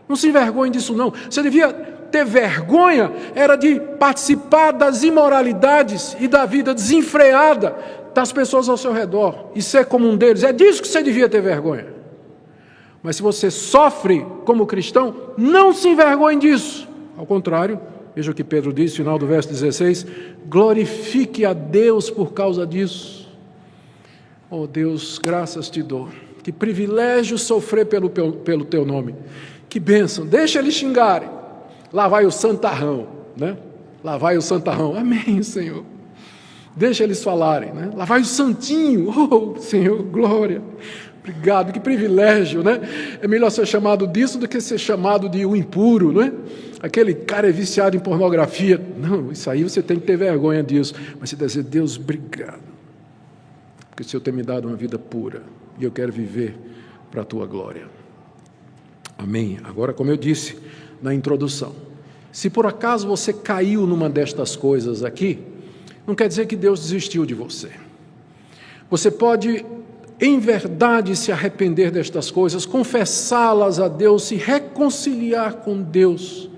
Não se envergonhe disso não. Você devia ter vergonha, era de participar das imoralidades e da vida desenfreada das pessoas ao seu redor e ser como um deles. É disso que você devia ter vergonha. Mas se você sofre como cristão, não se envergonhe disso. Ao contrário, veja o que Pedro diz, final do verso 16, glorifique a Deus por causa disso. Oh Deus, graças te dou. Que privilégio sofrer pelo teu nome. Que bênção, deixa eles xingarem. Lá vai o santarrão, né? Lá vai o santarrão, amém, Senhor. Deixa eles falarem, né? Lá vai o santinho, oh Senhor, glória. Obrigado, que privilégio, né? É melhor ser chamado disso do que ser chamado de o impuro, não é? Aquele cara é viciado em pornografia. Não, isso aí você tem que ter vergonha disso. Mas você deve dizer, Deus, obrigado. Porque o Senhor tem me dado uma vida pura. E eu quero viver para a tua glória. Amém. Agora, como eu disse na introdução, se por acaso você caiu numa destas coisas aqui, não quer dizer que Deus desistiu de você. Você pode, em verdade, se arrepender destas coisas, confessá-las a Deus, se reconciliar com Deus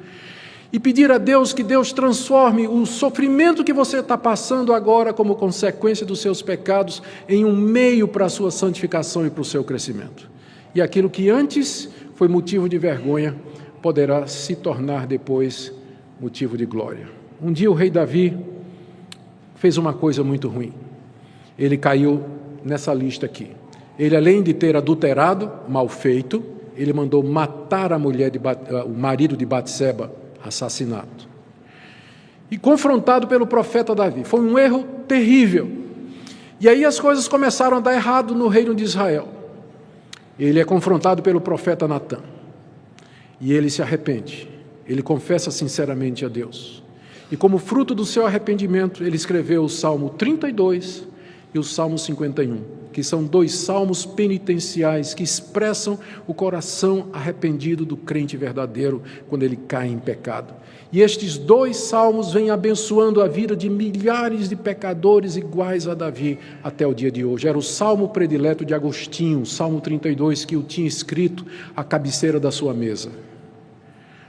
e pedir a Deus que Deus transforme o sofrimento que você está passando agora como consequência dos seus pecados em um meio para a sua santificação e para o seu crescimento. E aquilo que antes foi motivo de vergonha poderá se tornar depois motivo de glória. Um dia o rei Davi fez uma coisa muito ruim. Ele caiu nessa lista aqui. Ele, além de ter adulterado, mal feito, ele mandou matar o marido de Batseba, assassinato. E confrontado pelo profeta Davi. Foi um erro terrível. E aí as coisas começaram a dar errado no reino de Israel. Ele é confrontado pelo profeta Natã. E ele se arrepende. Ele confessa sinceramente a Deus. E como fruto do seu arrependimento, ele escreveu o Salmo 32 e o Salmo 51, que são 2 salmos penitenciais que expressam o coração arrependido do crente verdadeiro quando ele cai em pecado. E estes 2 salmos vêm abençoando a vida de milhares de pecadores iguais a Davi até o dia de hoje. Era o salmo predileto de Agostinho, o Salmo 32, que o tinha escrito à cabeceira da sua mesa.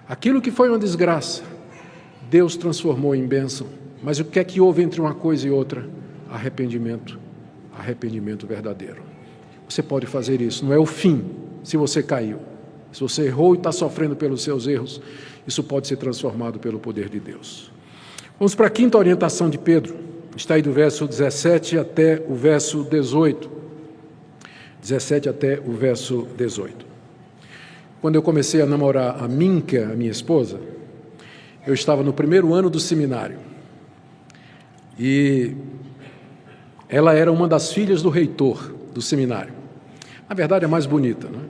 Aquilo que foi uma desgraça, Deus transformou em bênção. Mas o que é que houve entre uma coisa e outra? Arrependimento verdadeiro. Você pode fazer isso, não é o fim se você caiu. Se você errou e está sofrendo pelos seus erros, isso pode ser transformado pelo poder de Deus. Vamos para a 5ª orientação de Pedro. Está aí do verso 17 até o verso 18. 17 até o verso 18. Quando eu comecei a namorar a Minka, a minha esposa, eu estava no primeiro ano do seminário. E ela era uma das filhas do reitor do seminário. Na verdade, é a mais bonita, né?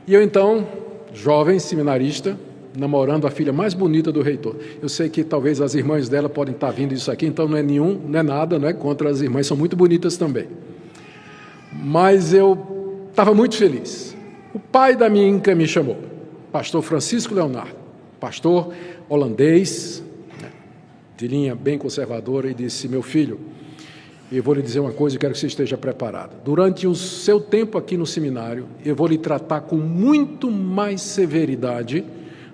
E eu, então, jovem seminarista, namorando a filha mais bonita do reitor. Eu sei que talvez as irmãs dela podem estar vindo isso aqui, então não é nada, não é contra as irmãs, são muito bonitas também. Mas eu estava muito feliz. O pai da Minka me chamou, pastor Francisco Leonardo, pastor holandês, de linha bem conservadora, e disse: meu filho, eu vou lhe dizer uma coisa e quero que você esteja preparado. Durante o seu tempo aqui no seminário, eu vou lhe tratar com muito mais severidade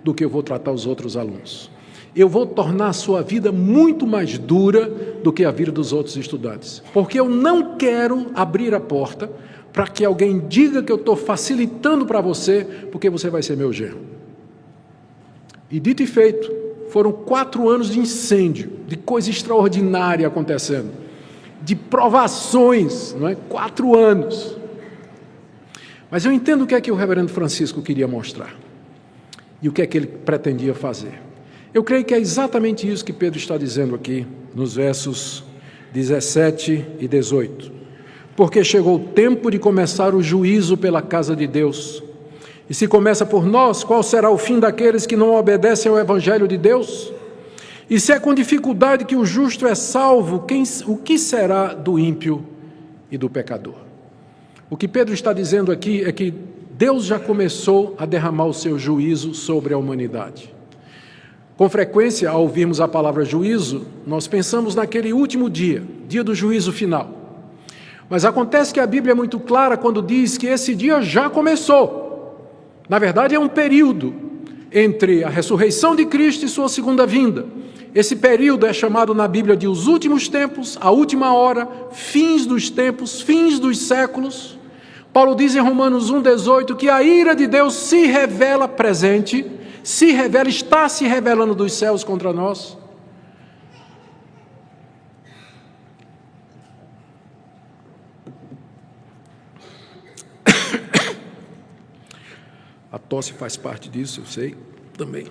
do que eu vou tratar os outros alunos. Eu vou tornar a sua vida muito mais dura do que a vida dos outros estudantes, porque eu não quero abrir a porta para que alguém diga que eu estou facilitando para você, porque você vai ser meu genro. E dito e feito, foram 4 anos de incêndio, de coisa extraordinária acontecendo, de provações, não é? 4 anos. Mas eu entendo o que é que o reverendo Francisco queria mostrar, e o que é que ele pretendia fazer. Eu creio que é exatamente isso que Pedro está dizendo aqui, nos versos 17 e 18. Porque chegou o tempo de começar o juízo pela casa de Deus. E se começa por nós, qual será o fim daqueles que não obedecem ao Evangelho de Deus? E se é com dificuldade que o justo é salvo, o que será do ímpio e do pecador? O que Pedro está dizendo aqui é que Deus já começou a derramar o seu juízo sobre a humanidade. Com frequência, ao ouvirmos a palavra juízo, nós pensamos naquele último dia, dia do juízo final. Mas acontece que a Bíblia é muito clara quando diz que esse dia já começou. Na verdade, é um período entre a ressurreição de Cristo e sua segunda vinda. Esse período é chamado na Bíblia de os últimos tempos, a última hora, fins dos tempos, fins dos séculos. Paulo diz em Romanos 1,18 que a ira de Deus se revela presente, está se revelando dos céus contra nós. A tosse faz parte disso, eu sei, também.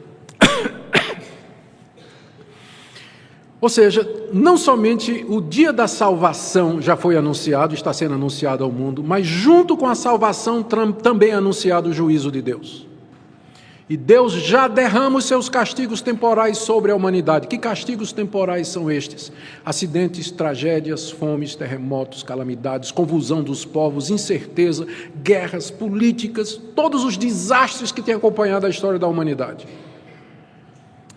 Ou seja, não somente o dia da salvação já foi anunciado, está sendo anunciado ao mundo, mas junto com a salvação também é anunciado o juízo de Deus. E Deus já derrama os seus castigos temporais sobre a humanidade. Que castigos temporais são estes? Acidentes, tragédias, fomes, terremotos, calamidades, convulsão dos povos, incerteza, guerras, políticas, todos os desastres que têm acompanhado a história da humanidade.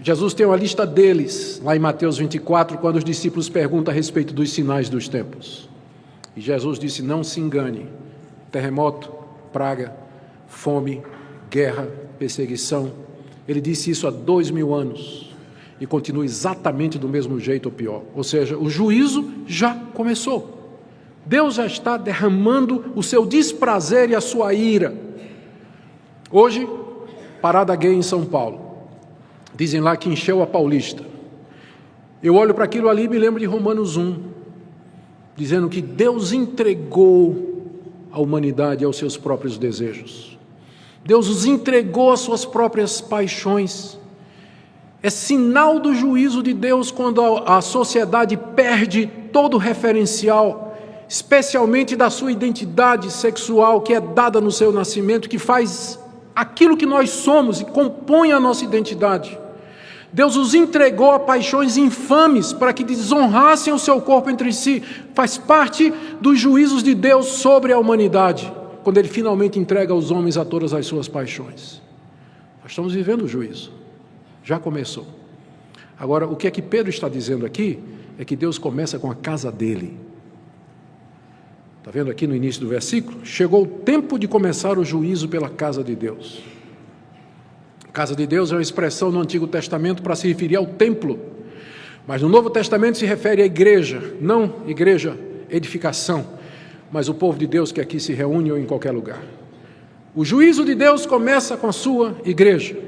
Jesus tem uma lista deles, lá em Mateus 24, quando os discípulos perguntam a respeito dos sinais dos tempos. E Jesus disse: não se engane, terremoto, praga, fome, guerra, perseguição. Ele disse isso há 2000 anos e continua exatamente do mesmo jeito ou pior. Ou seja, o juízo já começou. Deus já está derramando o seu desprazer e a sua ira. Hoje, parada gay em São Paulo. Dizem lá que encheu a Paulista. Eu olho para aquilo ali e me lembro de Romanos 1, dizendo que Deus entregou a humanidade aos seus próprios desejos. Deus os entregou às suas próprias paixões. É sinal do juízo de Deus quando a sociedade perde todo o referencial, especialmente da sua identidade sexual, que é dada no seu nascimento, que faz aquilo que nós somos e compõe a nossa identidade. Deus os entregou a paixões infames para que desonrassem o seu corpo entre si. Faz parte dos juízos de Deus sobre a humanidade, quando Ele finalmente entrega aos homens a todas as suas paixões. Nós estamos vivendo o juízo. Já começou. Agora, o que é que Pedro está dizendo aqui é que Deus começa com a casa dele. Está vendo aqui no início do versículo? Chegou o tempo de começar o juízo pela casa de Deus. A casa de Deus é uma expressão no Antigo Testamento para se referir ao templo. Mas no Novo Testamento se refere à igreja, não igreja, edificação, mas o povo de Deus que aqui se reúne ou em qualquer lugar. O juízo de Deus começa com a sua igreja.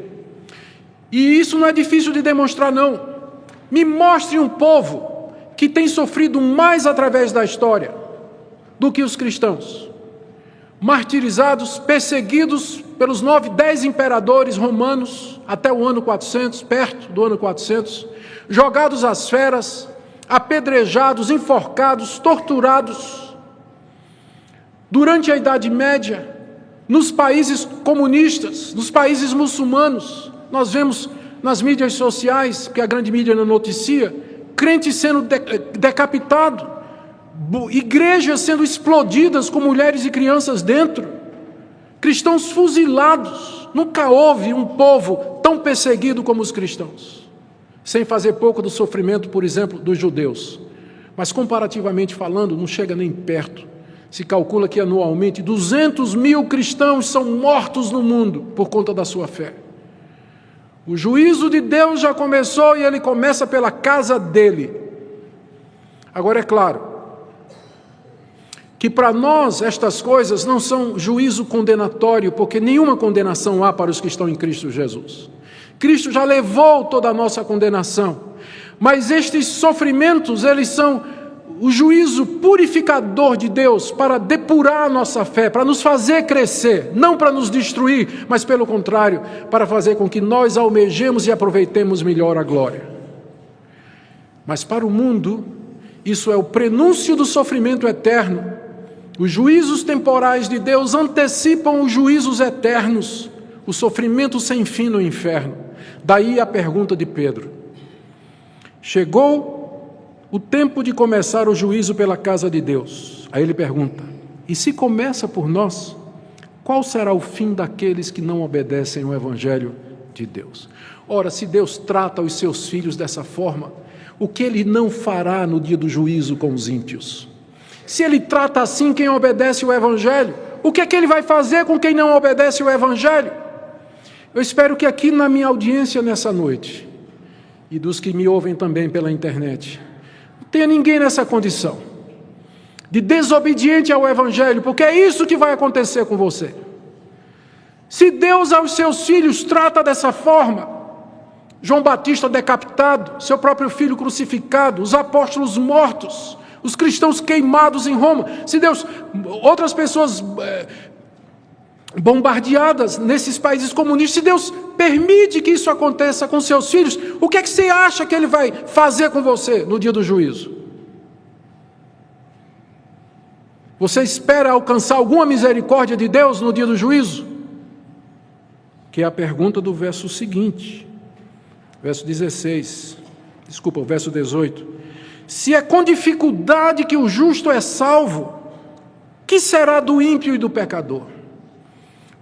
E isso não é difícil de demonstrar, não. Me mostre um povo que tem sofrido mais através da história do que os cristãos. martirizados, perseguidos pelos 10 imperadores romanos até o ano 400, perto do ano 400, jogados às feras, apedrejados, enforcados, torturados. Durante a Idade Média, nos países comunistas, nos países muçulmanos, nós vemos nas mídias sociais, que a grande mídia não noticia, crentes sendo decapitados, igrejas sendo explodidas com mulheres e crianças dentro, cristãos fuzilados. Nunca houve um povo tão perseguido como os cristãos, sem fazer pouco do sofrimento, por exemplo, dos judeus. Mas comparativamente falando, não chega nem perto. Se calcula que anualmente 200 mil cristãos são mortos no mundo por conta da sua fé. O juízo de Deus já começou e ele começa pela casa dele. Agora é claro que para nós estas coisas não são juízo condenatório, porque nenhuma condenação há para os que estão em Cristo Jesus. Cristo já levou toda a nossa condenação, mas estes sofrimentos, eles são o juízo purificador de Deus para depurar a nossa fé, para nos fazer crescer, não para nos destruir, mas pelo contrário, para fazer com que nós almejemos e aproveitemos melhor a glória. Mas para o mundo, isso é o prenúncio do sofrimento eterno. Os juízos temporais de Deus antecipam os juízos eternos, o sofrimento sem fim no inferno. Daí a pergunta de Pedro: chegou o tempo de começar o juízo pela casa de Deus. Aí ele pergunta: e se começa por nós, qual será o fim daqueles que não obedecem ao Evangelho de Deus? Ora, se Deus trata os seus filhos dessa forma, o que ele não fará no dia do juízo com os ímpios? Se ele trata assim quem obedece o Evangelho, o que é que ele vai fazer com quem não obedece o Evangelho? Eu espero que aqui na minha audiência nessa noite, e dos que me ouvem também pela internet, não tenha ninguém nessa condição de desobediente ao Evangelho, porque é isso que vai acontecer com você. Se Deus aos seus filhos trata dessa forma, João Batista decapitado, seu próprio filho crucificado, os apóstolos mortos, os cristãos queimados em Roma, se Deus, outras pessoas bombardeadas nesses países comunistas, se Deus permite que isso aconteça com seus filhos, o que é que você acha que ele vai fazer com você no dia do juízo? Você espera alcançar alguma misericórdia de Deus no dia do juízo? Que é a pergunta do verso seguinte, verso 16, desculpa, o verso 18. Se é com dificuldade que o justo é salvo, que será do ímpio e do pecador?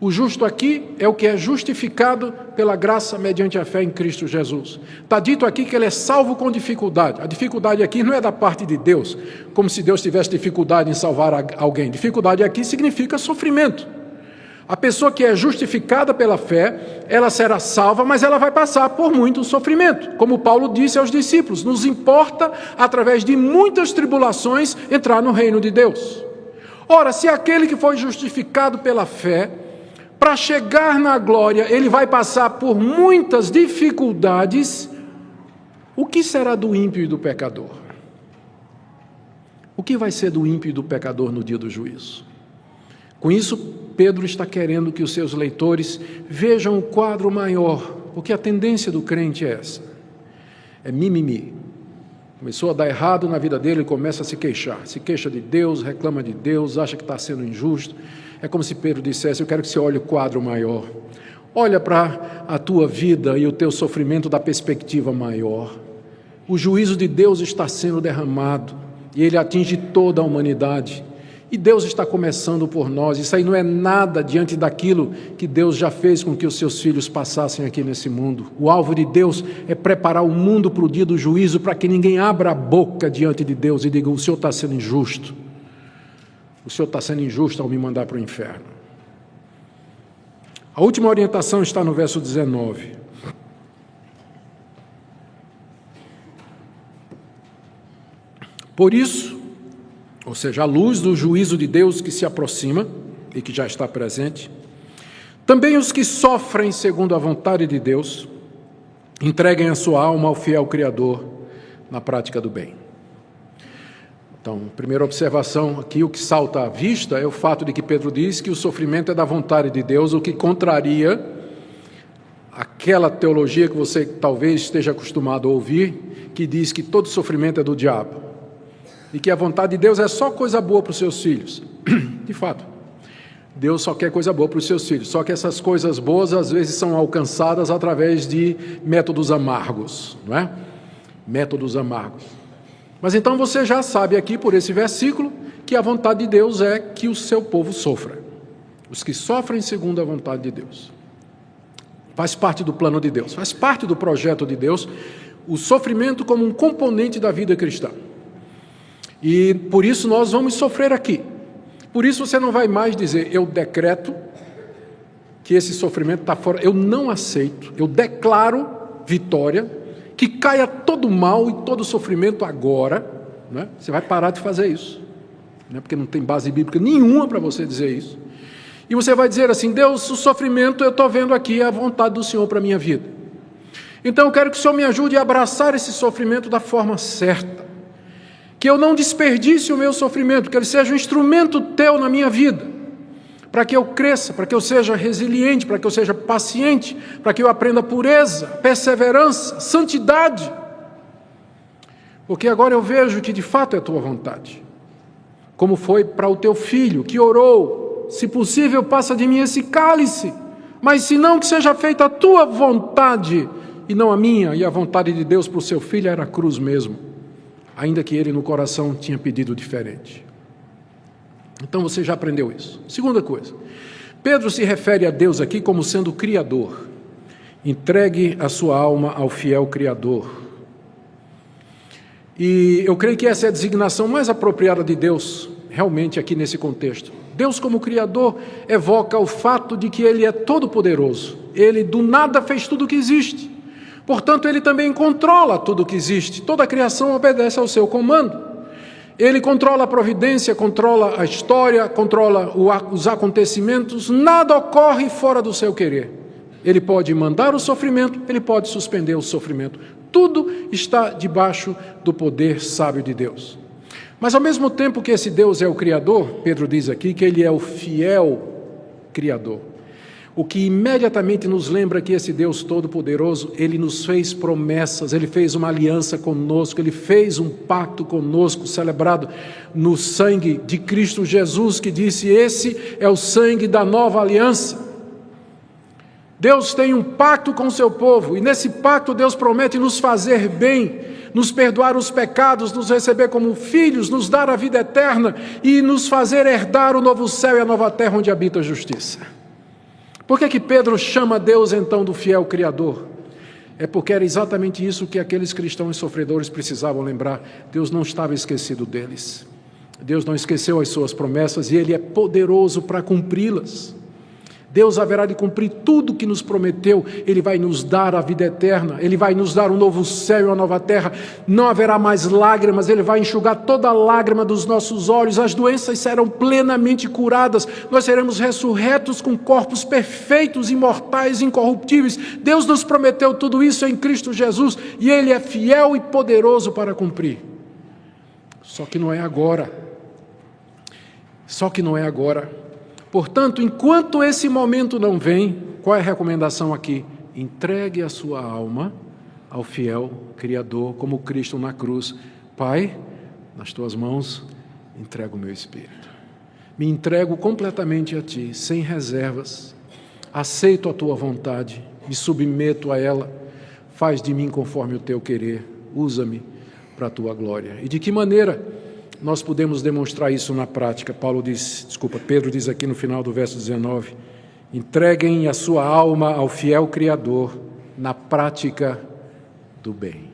O justo aqui é o que é justificado pela graça mediante a fé em Cristo Jesus. Está dito aqui que ele é salvo com dificuldade. A dificuldade aqui não é da parte de Deus, como se Deus tivesse dificuldade em salvar alguém. Dificuldade aqui significa sofrimento. A pessoa que é justificada pela fé, ela será salva, mas ela vai passar por muito sofrimento. Como Paulo disse aos discípulos, nos importa, através de muitas tribulações, entrar no reino de Deus. Ora, se aquele que foi justificado pela fé, para chegar na glória, ele vai passar por muitas dificuldades, o que será do ímpio e do pecador? O que vai ser do ímpio e do pecador no dia do juízo? Com isso, Pedro está querendo que os seus leitores vejam o quadro maior, porque a tendência do crente é essa, é mimimi. Começou a dar errado na vida dele, ele começa a se queixa de Deus, reclama de Deus, acha que está sendo injusto. É como se Pedro dissesse: eu quero que você olhe o quadro maior, olha para a tua vida e o teu sofrimento da perspectiva maior. O juízo de Deus está sendo derramado e ele atinge toda a humanidade. E Deus está começando por nós. Isso aí não é nada diante daquilo que Deus já fez com que os seus filhos passassem aqui nesse mundo. O alvo de Deus é preparar o mundo para o dia do juízo, para que ninguém abra a boca diante de Deus e diga: o Senhor está sendo injusto. O Senhor está sendo injusto ao me mandar para o inferno. A última orientação está no verso 19. Por isso, ou seja, à luz do juízo de Deus que se aproxima e que já está presente, também os que sofrem segundo a vontade de Deus, entreguem a sua alma ao fiel Criador na prática do bem. Então, primeira observação aqui, o que salta à vista é o fato de que Pedro diz que o sofrimento é da vontade de Deus, o que contraria aquela teologia que você talvez esteja acostumado a ouvir, que diz que todo sofrimento é do diabo e que a vontade de Deus é só coisa boa para os seus filhos. De fato, Deus só quer coisa boa para os seus filhos, só que essas coisas boas às vezes são alcançadas através de métodos amargos, não é? Métodos amargos. Mas então você já sabe aqui por esse versículo que a vontade de Deus é que o seu povo sofra. Os que sofrem segundo a vontade de Deus. Faz parte do plano de Deus, faz parte do projeto de Deus, o sofrimento como um componente da vida cristã. E por isso nós vamos sofrer aqui. Por isso você não vai mais dizer, eu decreto que esse sofrimento está fora, eu não aceito, eu declaro vitória, que caia todo mal e todo sofrimento agora, né? Você vai parar de fazer isso, né? Porque não tem base bíblica nenhuma para você dizer isso. E você vai dizer assim, Deus, o sofrimento eu estou vendo aqui, é a vontade do Senhor para a minha vida. Então eu quero que o Senhor me ajude a abraçar esse sofrimento da forma certa. Que eu não desperdice o meu sofrimento, que ele seja um instrumento teu na minha vida. Para que eu cresça, para que eu seja resiliente, para que eu seja paciente, para que eu aprenda pureza, perseverança, santidade. Porque agora eu vejo que de fato é a tua vontade. Como foi para o teu filho que orou, se possível passa de mim esse cálice, mas se não que seja feita a tua vontade e não a minha, e a vontade de Deus para o seu filho era a cruz mesmo, ainda que ele no coração tinha pedido diferente. Então você já aprendeu isso. Segunda coisa, Pedro se refere a Deus aqui como sendo Criador. Entregue a sua alma ao fiel Criador. E eu creio que essa é a designação mais apropriada de Deus, realmente aqui nesse contexto. Deus como Criador evoca o fato de que Ele é todo-poderoso. Ele do nada fez tudo o que existe. Portanto, Ele também controla tudo o que existe. Toda a criação obedece ao seu comando. Ele controla a providência, controla a história, controla os acontecimentos, nada ocorre fora do seu querer. Ele pode mandar o sofrimento, ele pode suspender o sofrimento. Tudo está debaixo do poder sábio de Deus. Mas ao mesmo tempo que esse Deus é o Criador, Pedro diz aqui que ele é o fiel Criador. O que imediatamente nos lembra que esse Deus Todo-Poderoso, Ele nos fez promessas, Ele fez uma aliança conosco, Ele fez um pacto conosco, celebrado no sangue de Cristo Jesus, que disse, esse é o sangue da nova aliança. Deus tem um pacto com o seu povo, e nesse pacto Deus promete nos fazer bem, nos perdoar os pecados, nos receber como filhos, nos dar a vida eterna, e nos fazer herdar o novo céu e a nova terra onde habita a justiça. Por que Pedro chama Deus então do fiel Criador? É porque era exatamente isso que aqueles cristãos sofredores precisavam lembrar. Deus não estava esquecido deles. Deus não esqueceu as suas promessas e Ele é poderoso para cumpri-las. Deus haverá de cumprir tudo que nos prometeu. Ele vai nos dar a vida eterna, Ele vai nos dar um novo céu e uma nova terra. Não haverá mais lágrimas, Ele vai enxugar toda a lágrima dos nossos olhos. As doenças serão plenamente curadas. Nós seremos ressurretos com corpos perfeitos, imortais, incorruptíveis. Deus nos prometeu tudo isso em Cristo Jesus e Ele é fiel e poderoso para cumprir. Só que não é agora. Portanto, enquanto esse momento não vem, qual é a recomendação aqui? Entregue a sua alma ao fiel Criador, como Cristo na cruz. Pai, nas tuas mãos, entrego o meu espírito. Me entrego completamente a ti, sem reservas. Aceito a tua vontade, me submeto a ela. Faz de mim conforme o teu querer. Usa-me para a tua glória. E de que maneira nós podemos demonstrar isso na prática? Pedro diz aqui no final do verso 19, entreguem a sua alma ao fiel Criador na prática do bem.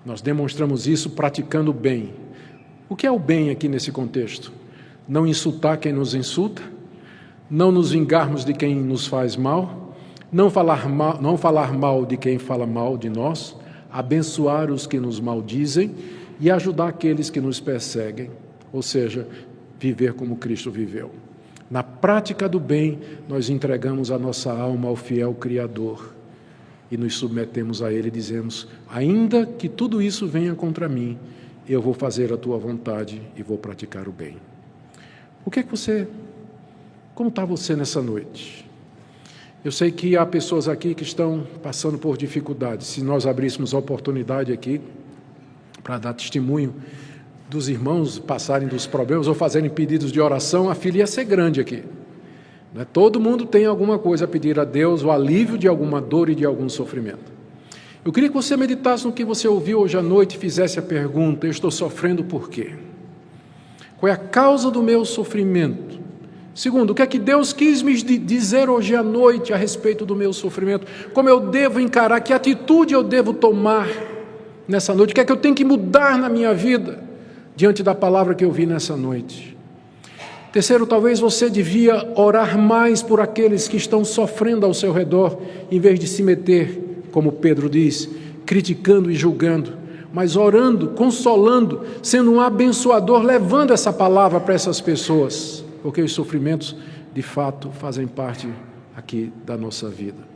Nós demonstramos isso praticando o bem. O que é o bem aqui nesse contexto? Não insultar quem nos insulta, não nos vingarmos de quem nos faz mal, não falar mal de quem fala mal de nós, abençoar os que nos maldizem, e ajudar aqueles que nos perseguem, ou seja, viver como Cristo viveu. Na prática do bem, nós entregamos a nossa alma ao fiel Criador e nos submetemos a Ele e dizemos, ainda que tudo isso venha contra mim, eu vou fazer a tua vontade e vou praticar o bem. Como está você nessa noite? Eu sei que há pessoas aqui que estão passando por dificuldades. Se nós abríssemos a oportunidade aqui para dar testemunho dos irmãos passarem dos problemas ou fazerem pedidos de oração, a fila ia ser grande aqui. Todo mundo tem alguma coisa a pedir a Deus, o alívio de alguma dor e de algum sofrimento. Eu queria que você meditasse no que você ouviu hoje à noite e fizesse a pergunta: eu estou sofrendo por quê? Qual é a causa do meu sofrimento? Segundo, o que é que Deus quis me dizer hoje à noite a respeito do meu sofrimento? Como eu devo encarar? Que atitude eu devo tomar nessa noite? O que é que eu tenho que mudar na minha vida diante da palavra que eu vi nessa noite? Terceiro, talvez você devia orar mais por aqueles que estão sofrendo ao seu redor, em vez de se meter, como Pedro diz, criticando e julgando, mas orando, consolando, sendo um abençoador, levando essa palavra para essas pessoas, porque os sofrimentos, de fato, fazem parte aqui da nossa vida.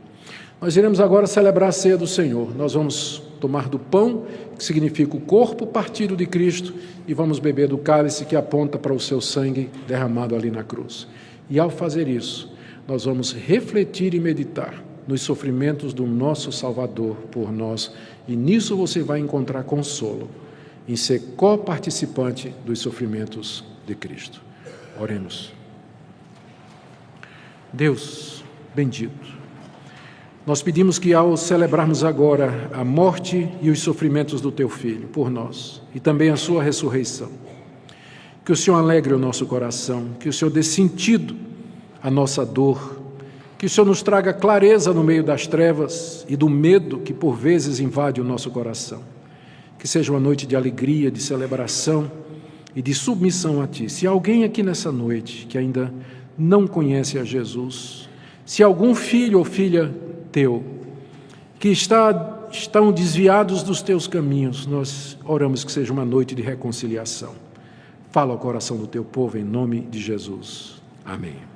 Nós iremos agora celebrar a ceia do Senhor. Nós vamos tomar do pão, que significa o corpo partido de Cristo, e vamos beber do cálice, que aponta para o seu sangue derramado ali na cruz. E ao fazer isso, nós vamos refletir e meditar nos sofrimentos do nosso Salvador por nós, e nisso você vai encontrar consolo, em ser co-participante dos sofrimentos de Cristo. Oremos. Deus bendito, nós pedimos que ao celebrarmos agora a morte e os sofrimentos do Teu Filho por nós, e também a sua ressurreição, que o Senhor alegre o nosso coração, que o Senhor dê sentido à nossa dor, que o Senhor nos traga clareza no meio das trevas e do medo que por vezes invade o nosso coração. Que seja uma noite de alegria, de celebração e de submissão a Ti. Se alguém aqui nessa noite que ainda não conhece a Jesus, se algum filho ou filha Teu que estão desviados dos Teus caminhos, nós oramos que seja uma noite de reconciliação. Fala ao coração do Teu povo em nome de Jesus. Amém.